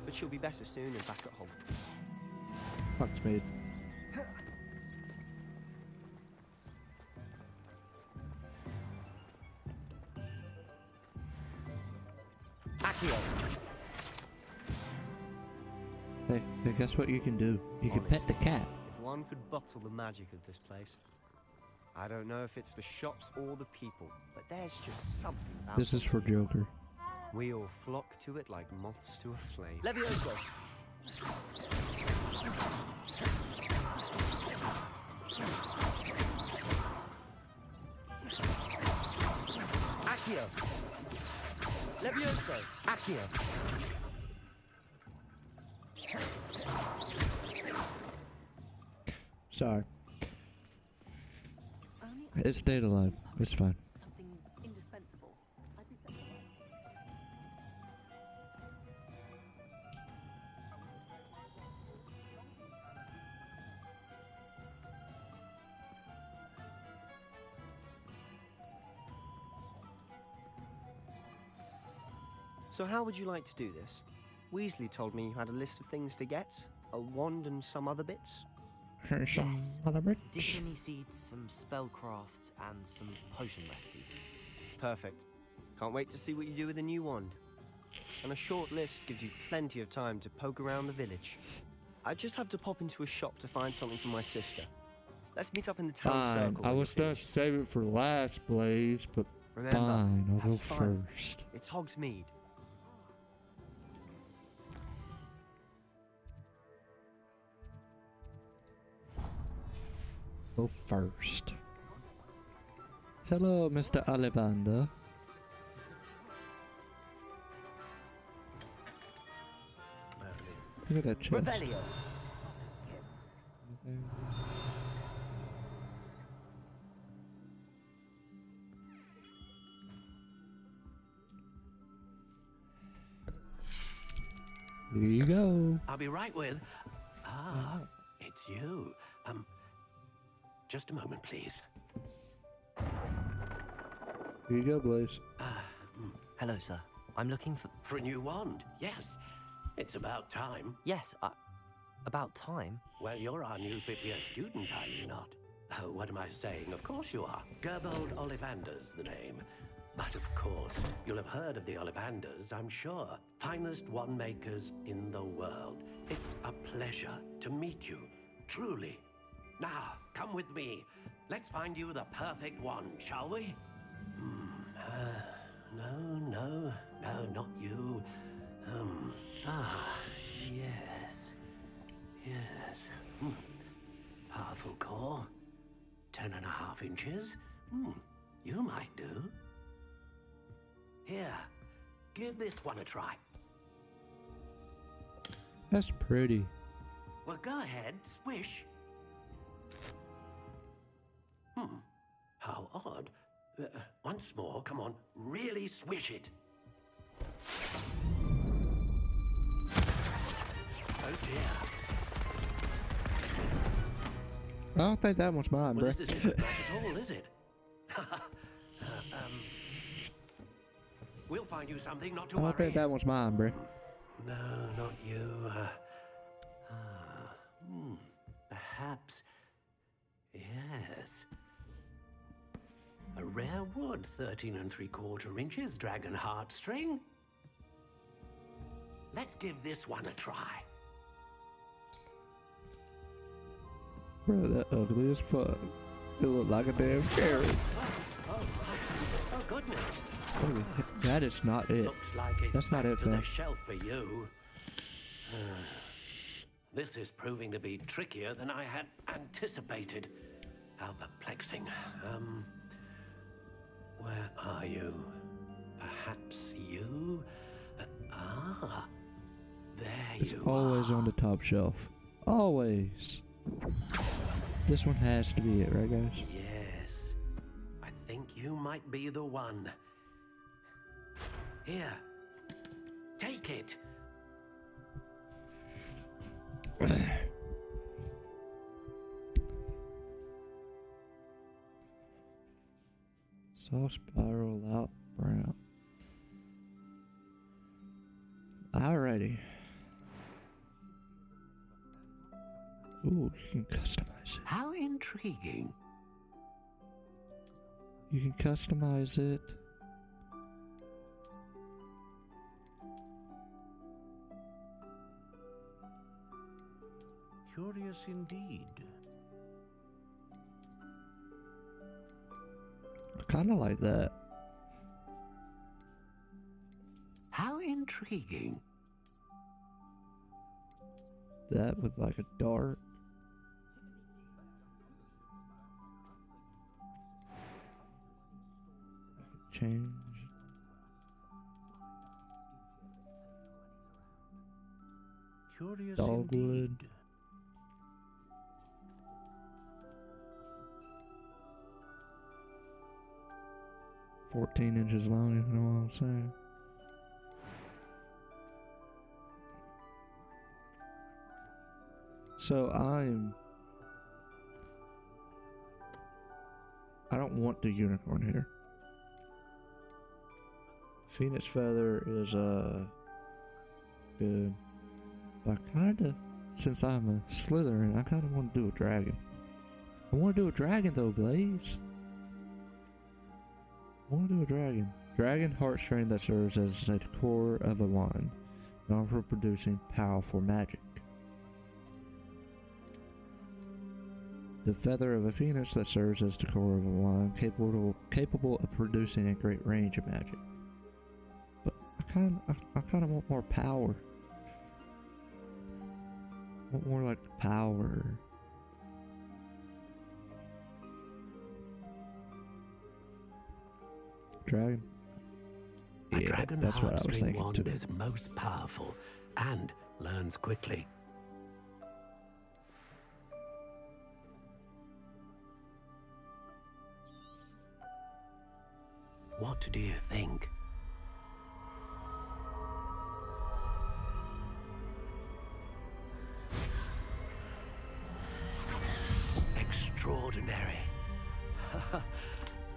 but she'll be better soon and back at home. Hogsmeade. Accio. Hey, guess what you can do? You can pet the cat. If one could bottle the magic of this place. I don't know if it's the shops or the people, but there's just something about This is for Joker. We all flock to it like moths to a flame. Levioso. Accio. Levioso. Accio. Sorry. It stayed alive. It's fine. Something indispensable. I'd be satisfied. So how would you like to do this? Weasley told me you had a list of things to get. A wand and some other bits. Yes. Other bits. Divinity seeds, some spellcrafts, and some potion recipes. Perfect. Can't wait to see what you do with the new wand. and a short list gives you plenty of time to poke around the village. I just have to pop into a shop to find something for my sister. Let's meet up in the town circle. I was gonna save it for last, Blaze, but Remember, fine, I'll go fun. first. It's Hogsmeade. Go first. Hello, Mr. Ollivander. Look at that chest. Revelio. Here you go. I'll be right with. It's you. Just a moment, please. Here you go, Blaze. Hello, sir. I'm looking for a new wand. Yes, it's about time. Yes, about time? Well, you're our new fifth-year student, are you not? Oh, what am I saying? Of course you are. Gerbold Ollivander's the name. But of course, you'll have heard of the Ollivanders, I'm sure. Finest wand makers in the world. It's a pleasure to meet you, truly. Now, come with me. Let's find you the perfect wand, shall we? No, not you. Yes. Powerful core. 10.5 inches. You might do. Here, give this one a try. That's pretty. Well, go ahead, swish. How odd. Once more, come on, really swish it. Oh dear. I don't think that one's mine, Well, bro. this isn't bad at all, is it? We'll find you something, not to I worry. don't think that one's mine, bro. No, not you. Perhaps. Yes. A rare wood, 13 3/4 inches, dragon heartstring. Let's give this one a try. Bro, that ugly as fuck. It looked like a damn carrot. Oh goodness. Holy heck, that is not it. Looks like it's That's not back it, to fam. the shelf for you. This is proving to be trickier than I had anticipated. How perplexing. Where are you? Perhaps you? There It's you always are. on the top shelf. Always. This one has to be it, right, guys? Yes. I think you might be the one. Here. Take it. Saw spiral out brown. Alrighty. Ooh, you can customize it. How intriguing. You can customize it. Curious indeed. I kind of like that. How intriguing. That with like a dart. I could change. Curious Dogwood. indeed. $14 long, if you know what I'm saying. So I don't want the unicorn here. Phoenix feather is good. But I kinda, since I'm a Slytherin, I kinda want to do a dragon. I want to do a dragon though, Blaze. I want to do a dragon. Dragon heartstring that serves as the core of a wand, known for producing powerful magic. The feather of a phoenix that serves as the core of a wand, capable of producing a great range of magic. But I kind of want more power. I want more like power. Dragon. A Yeah, dragon that's what I was heartstring thinking wand too. is most powerful and learns quickly. What do you think? Extraordinary.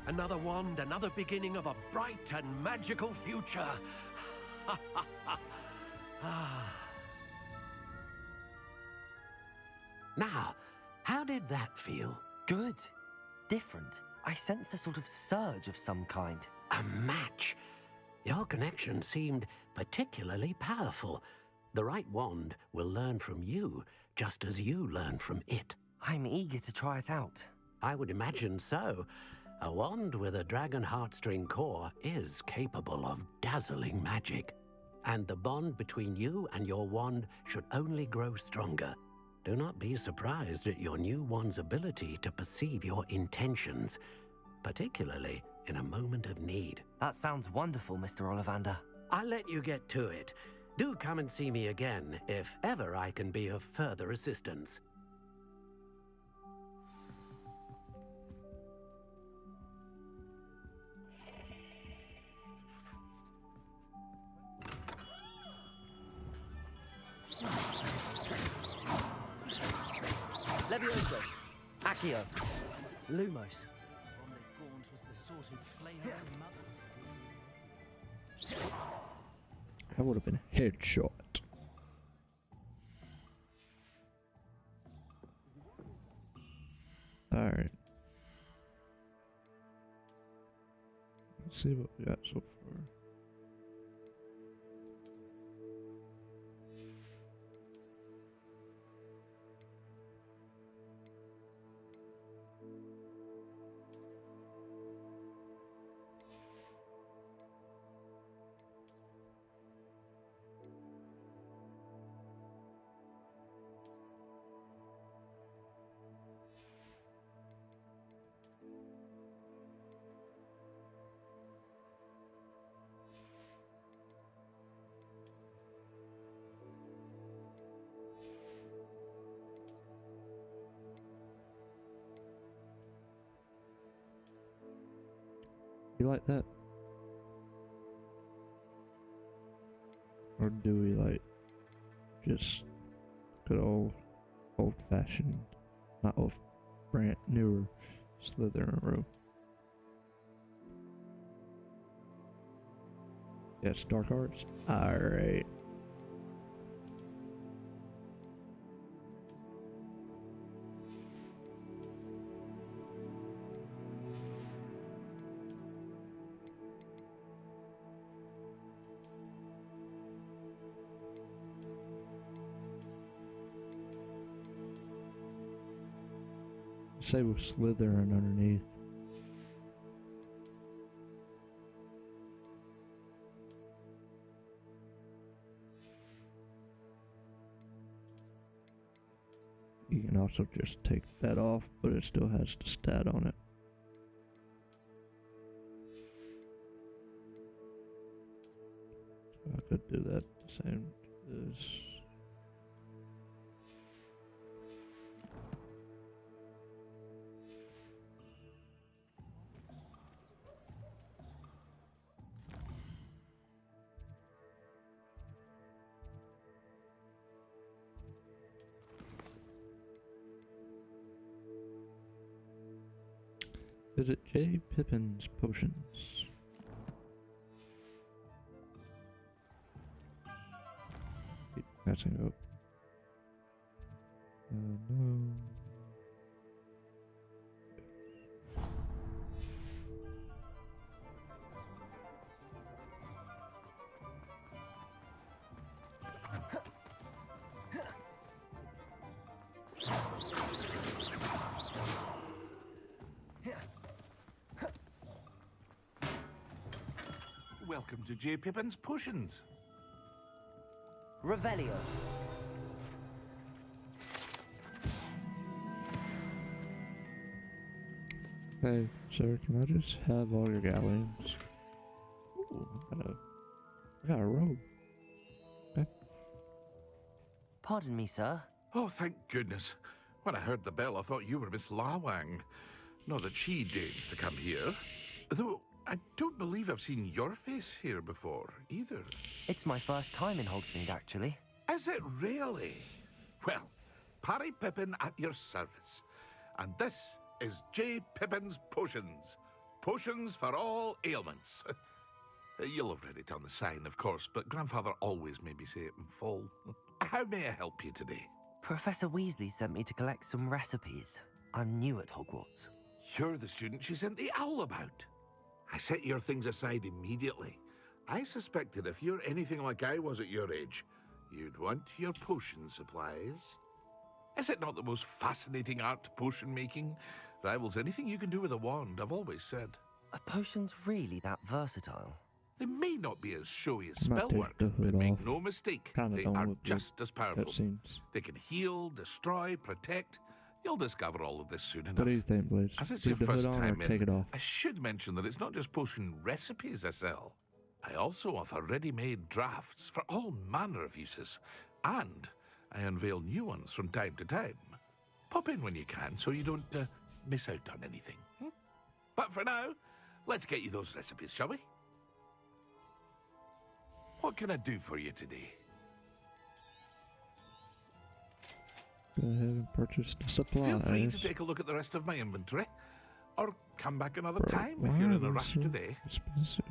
Another wand, another beginning of a bright and magical future. Now, how did that feel? Good. Different. I sensed a sort of surge of some kind. A match. Your connection seemed particularly powerful. The right wand will learn from you, just as you learn from it. I'm eager to try it out. I would imagine so. A wand with a dragon heartstring core is capable of dazzling magic. And the bond between you and your wand should only grow stronger. Do not be surprised at your new wand's ability to perceive your intentions, particularly in a moment of need. That sounds wonderful, Mr. Ollivander. I'll let you get to it. Do come and see me again if ever I can be of further assistance. Levioso, Accio, Lumos. That would have been a headshot. Alright. Let's see what we got so far. You like that? Or do we like just good old fashioned, not old, brand newer Slytherin room? Yes, dark arts. Alright. Say with Slytherin underneath. You can also just take that off, but it still has the stat on it. So I could do that the same as visit J. Pippin's Potions. Keep messing up. No. welcome to J. Pippin's Potions. Revelio. Hey, sir, can I just have all your galleons? Ooh, I got a robe. Okay. Pardon me, sir. Oh, thank goodness. When I heard the bell, I thought you were Miss Lawang. Not that she deigns to come here. Though, I don't believe I've seen your face here before, either. It's my first time in Hogsmeade, actually. Is it really? Well, Parry Pippin at your service. And this is J. Pippin's Potions. Potions for all ailments. You'll have read it on the sign, of course, but Grandfather always made me say it in full. How may I help you today? Professor Weasley sent me to collect some recipes. I'm new at Hogwarts. You're the student she sent the owl about. I set your things aside immediately. I suspected if you're anything like I was at your age, you'd want your potion supplies. Is it not the most fascinating art, potion making? Rivals anything you can do with a wand, I've always said. Are potions really that versatile? They may not be as showy as I might take spellwork, the hood but make off. no mistake, Kinda they done are with the just as powerful. cutscenes. They can heal, destroy, protect. You'll discover all of this soon enough. What do you think, Blaze? As it's Leave your the hood first on or time take it in, off? I should mention that it's not just potion recipes I sell. I also offer ready-made drafts for all manner of uses, and I unveil new ones from time to time. Pop in when you can so you don't miss out on anything. But for now, let's get you those recipes, shall we? What can I do for you today? Go ahead and purchase the supplies. Feel free to take a look at the rest of my inventory, or come back another Bro, time why if you're are in a they rush so today. expensive?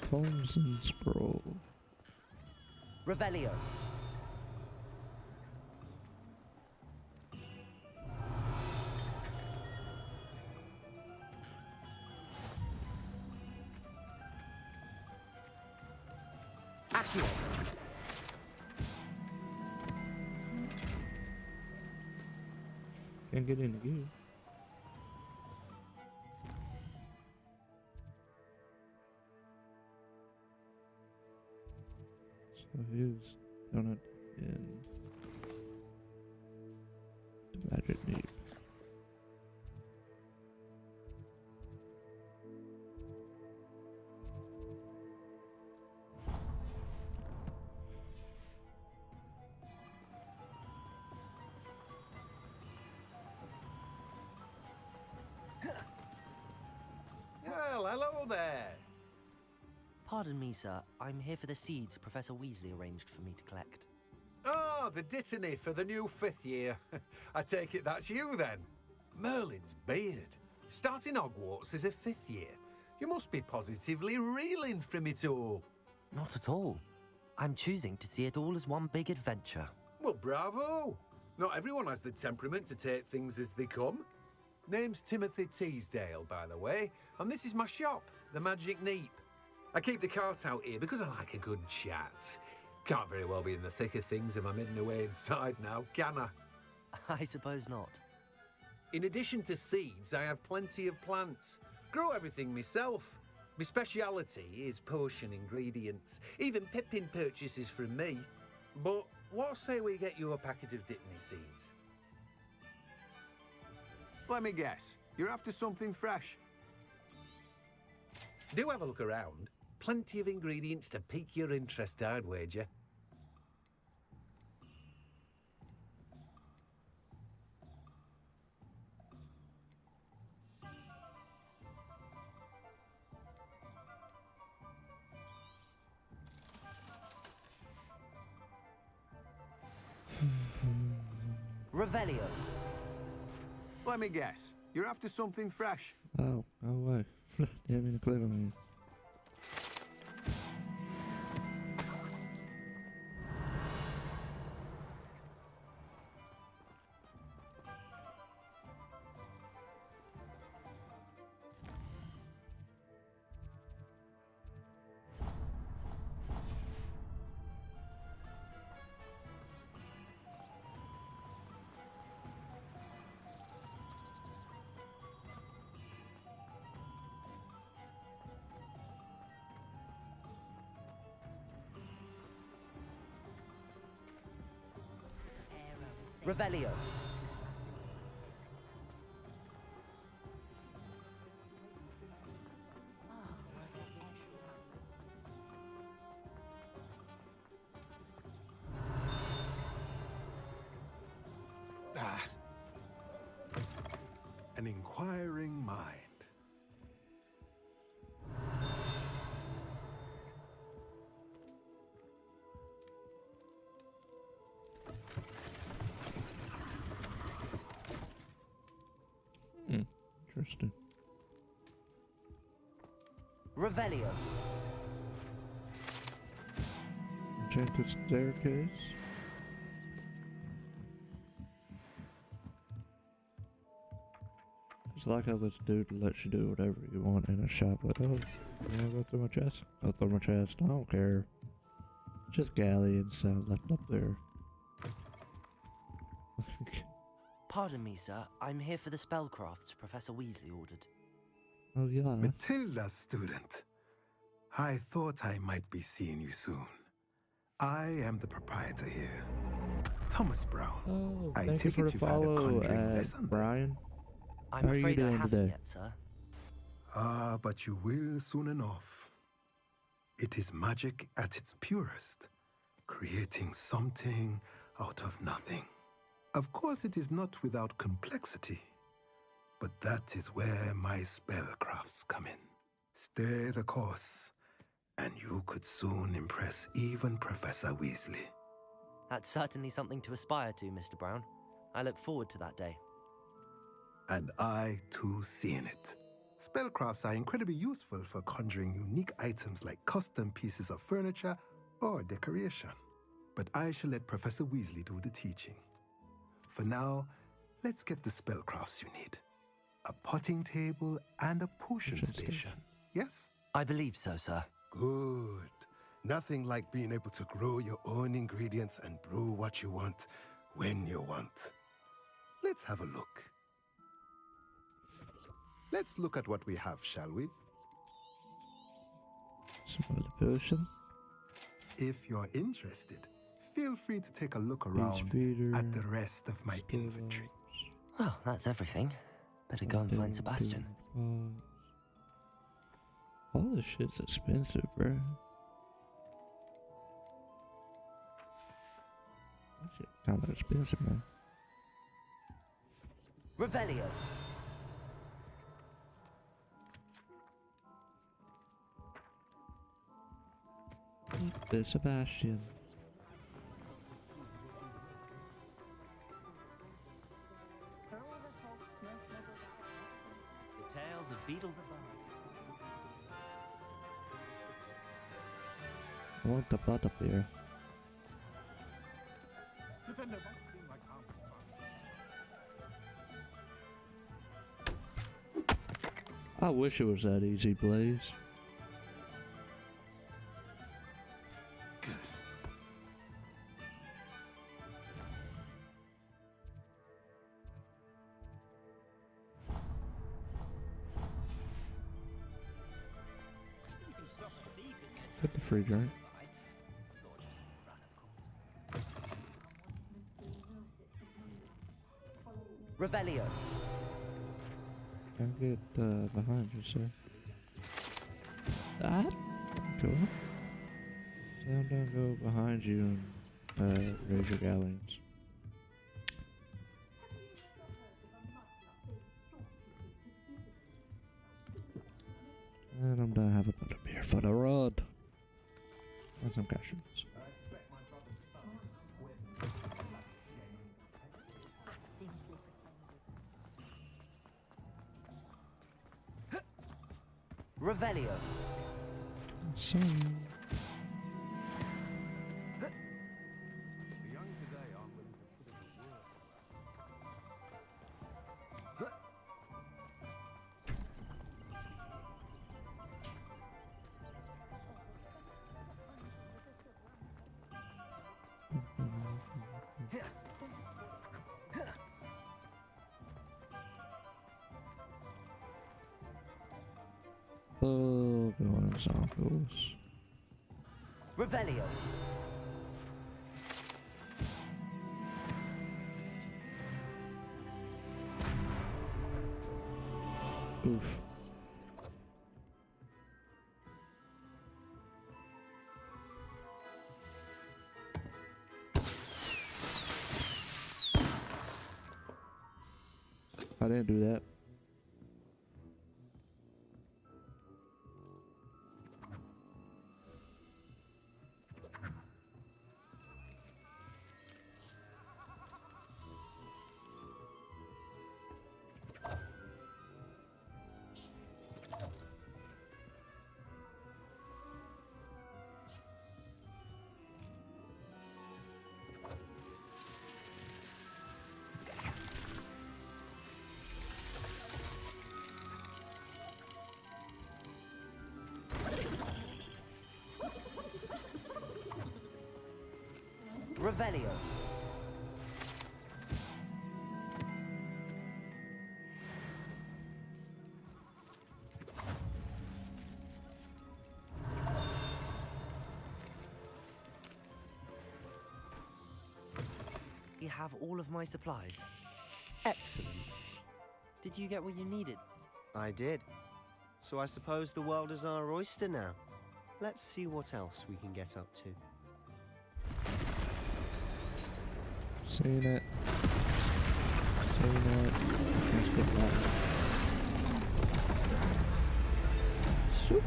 Tomes and scroll. Revelio. Accio. Can't get in again. So here's donut in the magic deep. Well, hello there. Pardon me, sir. I'm here for the seeds Professor Weasley arranged for me to collect. Oh, the dittany for the new 5th year. I take it that's you, then. Merlin's beard. Starting Hogwarts as a 5th year. You must be positively reeling from it all. Not at all. I'm choosing to see it all as one big adventure. Well, bravo. Not everyone has the temperament to take things as they come. Name's Timothy Teasdale, by the way, and this is my shop, the Magic Neep. I keep the cart out here because I like a good chat. Can't very well be in the thick of things if I'm hidden away inside now, can I? I suppose not. In addition to seeds, I have plenty of plants. Grow everything myself. My speciality is potion ingredients. Even Pippin purchases from me. But what say we get you a packet of Dittany seeds? Let me guess. You're after something fresh. Do have a look around. Plenty of ingredients to pique your interest, I'd wager. Revelio. Let me guess. You're after something fresh. Oh, no way. Didn't mean to click on you. Revelio. An inquiring mind. Interesting. Revelio. Enchanted staircase. It's like how this dude lets you do whatever you want in a shop. Like, oh, yeah, go through my chest. Go through my chest. I don't care. Just galley and stuff left up there. Pardon me, sir. I'm here for the spellcrafts Professor Weasley ordered. Oh, yeah. Matilda's student. I thought I might be seeing you soon. I am the proprietor here, Thomas Brown. Oh, I thank you take for it the you've had a follow, conjuring lesson. Brian. I'm How are you afraid I doing haven't today? yet, sir. Ah, but you will soon enough. It is magic at its purest, creating something out of nothing. Of course, it is not without complexity, but that is where my spellcrafts come in. Stay the course, and you could soon impress even Professor Weasley. That's certainly something to aspire to, Mr. Brown. I look forward to that day. And I, too, seeing it. Spellcrafts are incredibly useful for conjuring unique items like custom pieces of furniture or decoration. But I shall let Professor Weasley do the teaching. For now, let's get the spellcrafts you need. A potting table and a potion station. Yes? I believe so, sir. Good. Nothing like being able to grow your own ingredients and brew what you want when you want. Let's have a look. Let's look at what we have, shall we? Small potion. If you're interested, feel free to take a look around at the rest of my inventory. Well, that's everything. Better go and find Sebastian. All this shit's expensive, bro. That shit kind of expensive, man. Revelio. There's Sebastian. The tales of Beetle the Bard. I want the butt up here. I wish it was that easy, Blaze. Get the free drink. Revelio. Can't get behind you, sir. That? Cool. Sound down, go behind you and raise your galleons. And I'm gonna have a bit of beer for the road. And some cashews. Revelio. Sorry. Oh, go on, Zonkos. Revelio. didn't do that. Revelio. You have all of my supplies. Excellent. Did you get what you needed? I did. So I suppose the world is our oyster now. Let's see what else we can get up to. Seen it. Seen it. Let's get that. Swoop.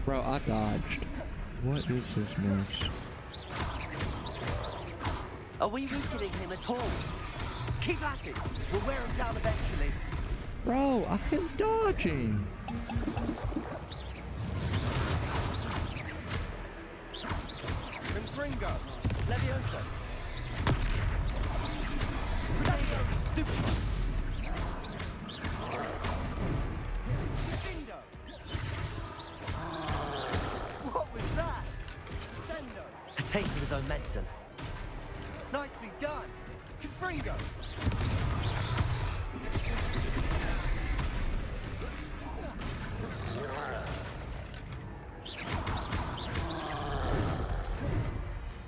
Bro, I dodged. What is this mess? Are we weakening him at all? Keep at it. We'll wear him down eventually. Bro, I am dodging. Confringo. Leviosa. Stupid. What was that? Sendo. A taste of his own medicine. Nicely done. Confringo.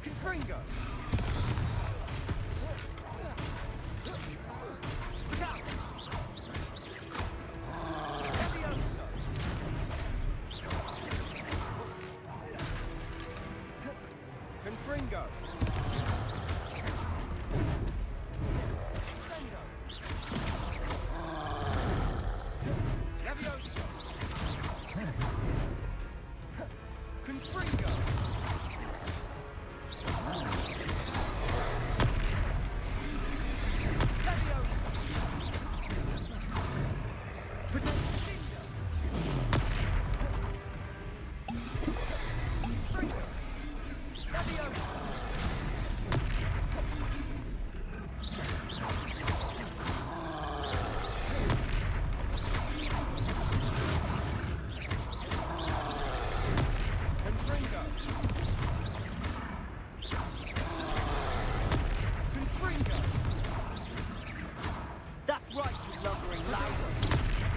Confringo. Confringo.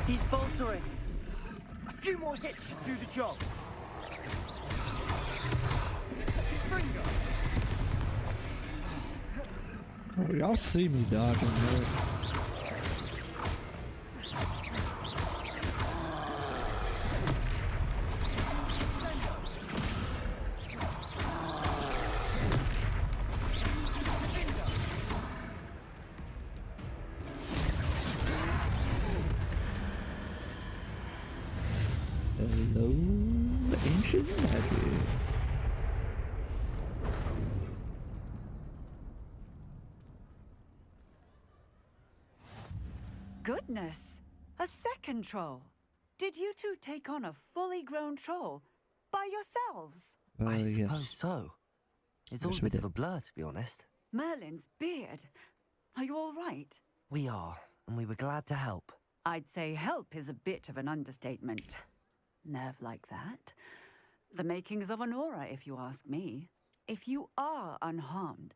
He's faltering. A few more hits should do the job. Oh, y'all see me dodging, right? Hello, ancient magic. Goodness, a second troll. Did you two take on a fully grown troll by yourselves? I Yes. suppose so. It's all Yes, a we bit of did. a blur, to be honest. Merlin's beard. Are you all right? We are, and we were glad to help. I'd say help is a bit of an understatement. Nerve like that. The makings of an aura, if you ask me. If you are unharmed,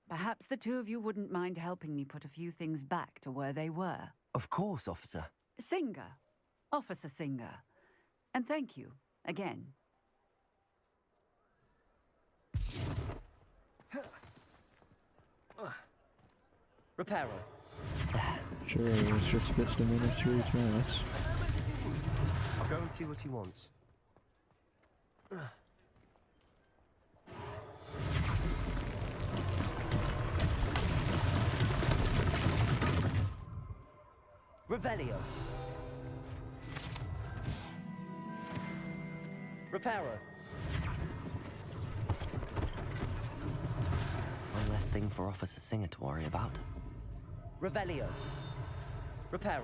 perhaps the two of you wouldn't mind helping me put a few things back to where they were. Of course, officer. Singer. Officer Singer. And thank you, again. Reparo. Sure, let's just fix the ministry's mess. I'll go and see what he wants. Revelio. Reparo. One less thing for Officer Singer to worry about. Revelio. Reparo.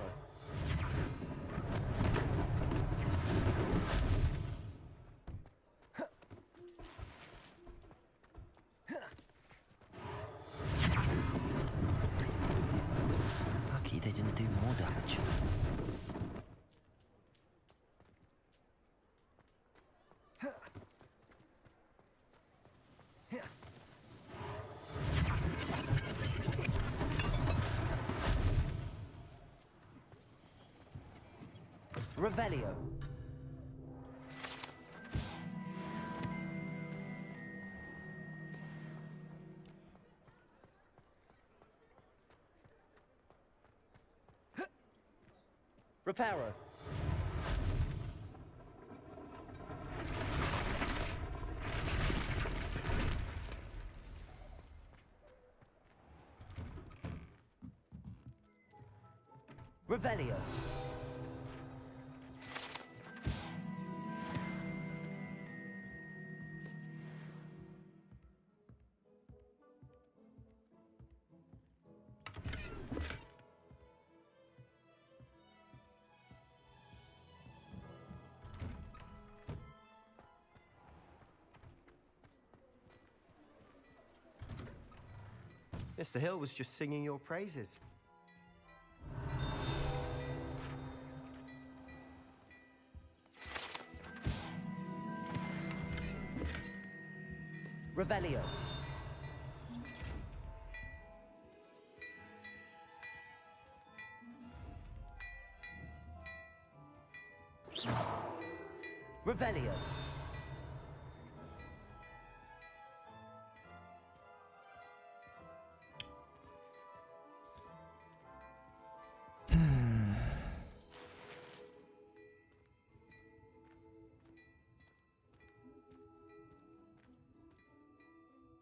Lucky they didn't do more damage. Revelio. Reparo. Revelio. Mr. Hill was just singing your praises. Revelio. Revelio.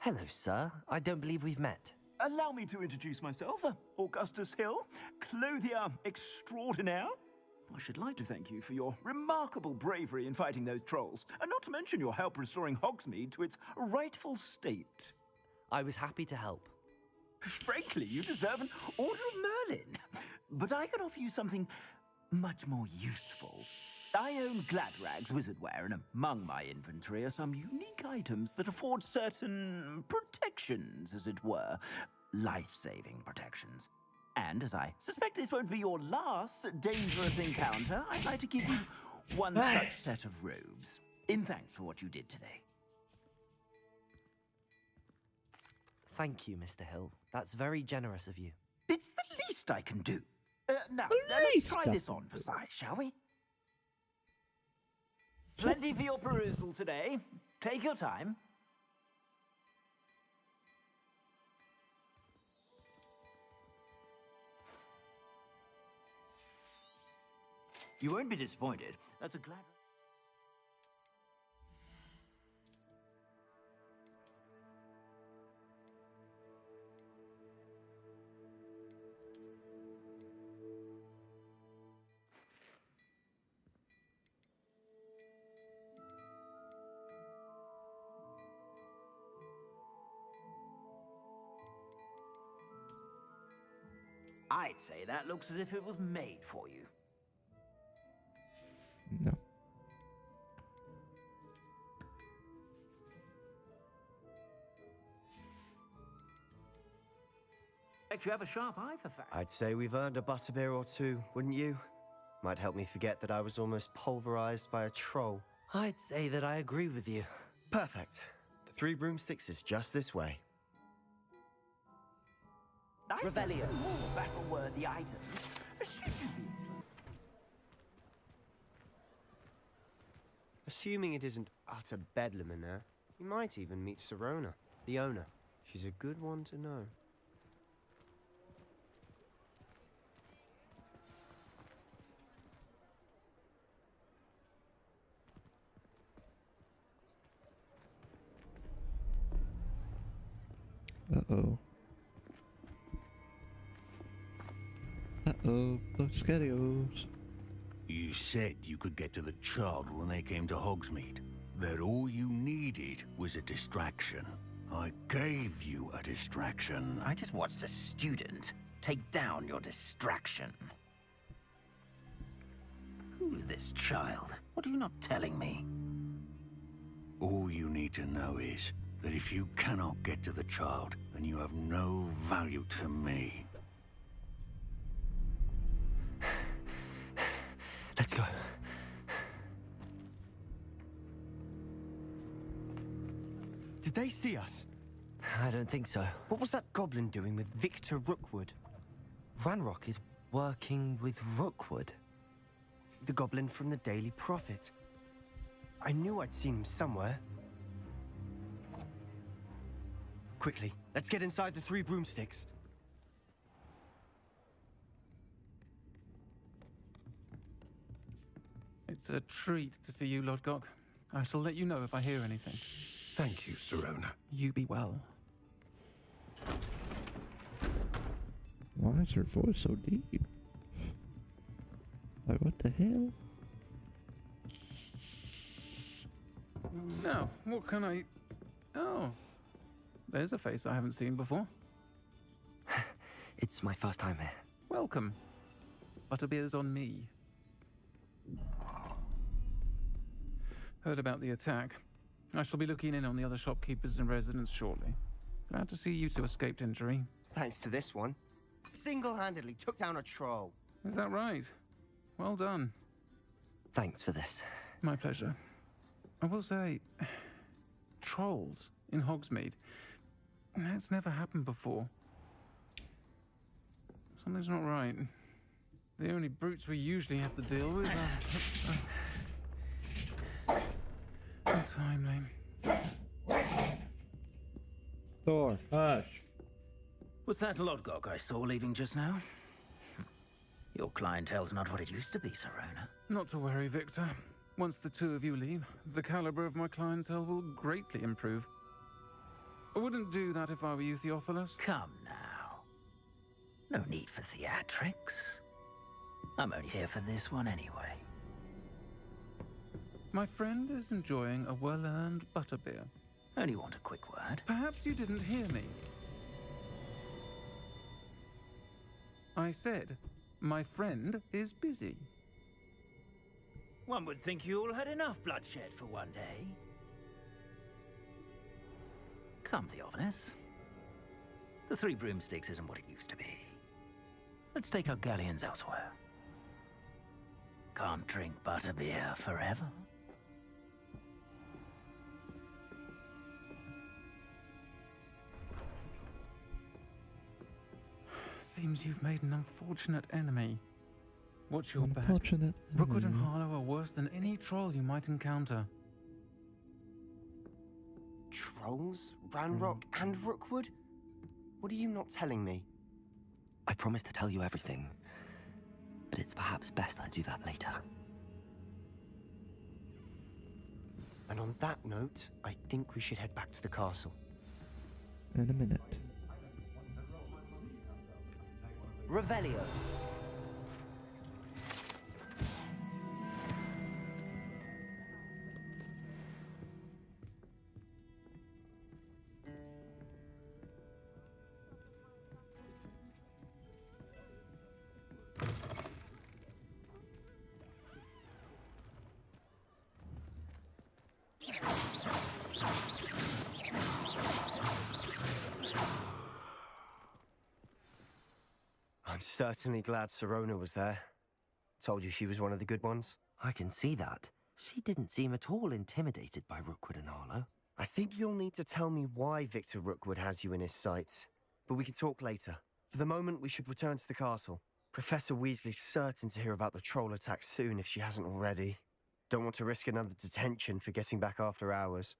Hello, sir. I don't believe we've met. Allow me to introduce myself, Augustus Hill, clothier extraordinaire. I should like to thank you for your remarkable bravery in fighting those trolls, and not to mention your help restoring Hogsmeade to its rightful state. I was happy to help. Frankly, you deserve an Order of Merlin. But I can offer you something much more useful. I own Gladrag's wizardware, and among my inventory are some unique items that afford certain protections, as it were. Life-saving protections. And as I suspect this won't be your last dangerous encounter, I'd like to give you one such set of robes, in thanks for what you did today. Thank you, Mr. Hill. That's very generous of you. It's the least I can do. Now, let's try this on for size, shall we? Plenty for your perusal today. Take your time. You won't be disappointed. That's a glad... I'd say that looks as if it was made for you. No. You have a sharp eye for facts. I'd say we've earned a butterbeer or two, wouldn't you? Might help me forget that I was almost pulverized by a troll. I'd say that I agree with you. Perfect. The 3 broomsticks is just this way. I said more battle-worthy items. Should you be? Assuming it isn't utter bedlam in there, you might even meet Serona, the owner. She's a good one to know. Uh-oh. of the schedules. You said you could get to the child when they came to Hogsmeade. That all you needed was a distraction. I gave you a distraction. I just watched a student take down your distraction. Who's this child? What are you not telling me? All you need to know is that if you cannot get to the child, then you have no value to me. Let's go. Did they see us? I don't think so. What was that goblin doing with Victor Rookwood? Ranrock is working with Rookwood. The goblin from the Daily Prophet. I knew I'd seen him somewhere. Quickly, let's get inside the 3 broomsticks. It's a treat to see you, Lodgok. I shall let you know if I hear anything. Thank you, Sirona. You be well. Why is her voice so deep? Like, what the hell? Now, what can I... Oh, there's a face I haven't seen before. It's my first time here. Welcome. Butterbeer's on me. Heard about the attack. I shall be looking in on the other shopkeepers and residents shortly. Glad to see you two escaped injury. Thanks to this one. Single-handedly took down a troll. Is that right? Well done. Thanks for this. My pleasure. I will say, trolls in Hogsmeade. That's never happened before. Something's not right. The only brutes we usually have to deal with are... untimely. Thor, hush. Was that Lodgok I saw leaving just now? Your clientele's not what it used to be, Sirona. Not to worry, Victor. Once the two of you leave, the caliber of my clientele will greatly improve. I wouldn't do that if I were you, Theophilus. Come now. No need for theatrics. I'm only here for this one anyway. My friend is enjoying a well-earned butterbeer. Only want a quick word. Perhaps you didn't hear me. I said, my friend is busy. One would think you all had enough bloodshed for one day. Come, Theophilus. The 3 broomsticks isn't what it used to be. Let's take our galleons elsewhere. Can't drink butterbeer forever. Seems you've made an unfortunate enemy. Watch your back. Unfortunate Rookwood and enemy. Harlow are worse than any troll you might encounter. Trolls? Ranrock and Rookwood? What are you not telling me? I promised to tell you everything, but it's perhaps best I do that later. And on that note, I think we should head back to the castle. In a minute. Revelio. I'm certainly glad Sirona was there. Told you she was one of the good ones. I can see that. She didn't seem at all intimidated by Rookwood and Harlow. I think you'll need to tell me why Victor Rookwood has you in his sights. But we can talk later. For the moment, we should return to the castle. Professor Weasley's certain to hear about the troll attack soon if she hasn't already. Don't want to risk another detention for getting back after hours.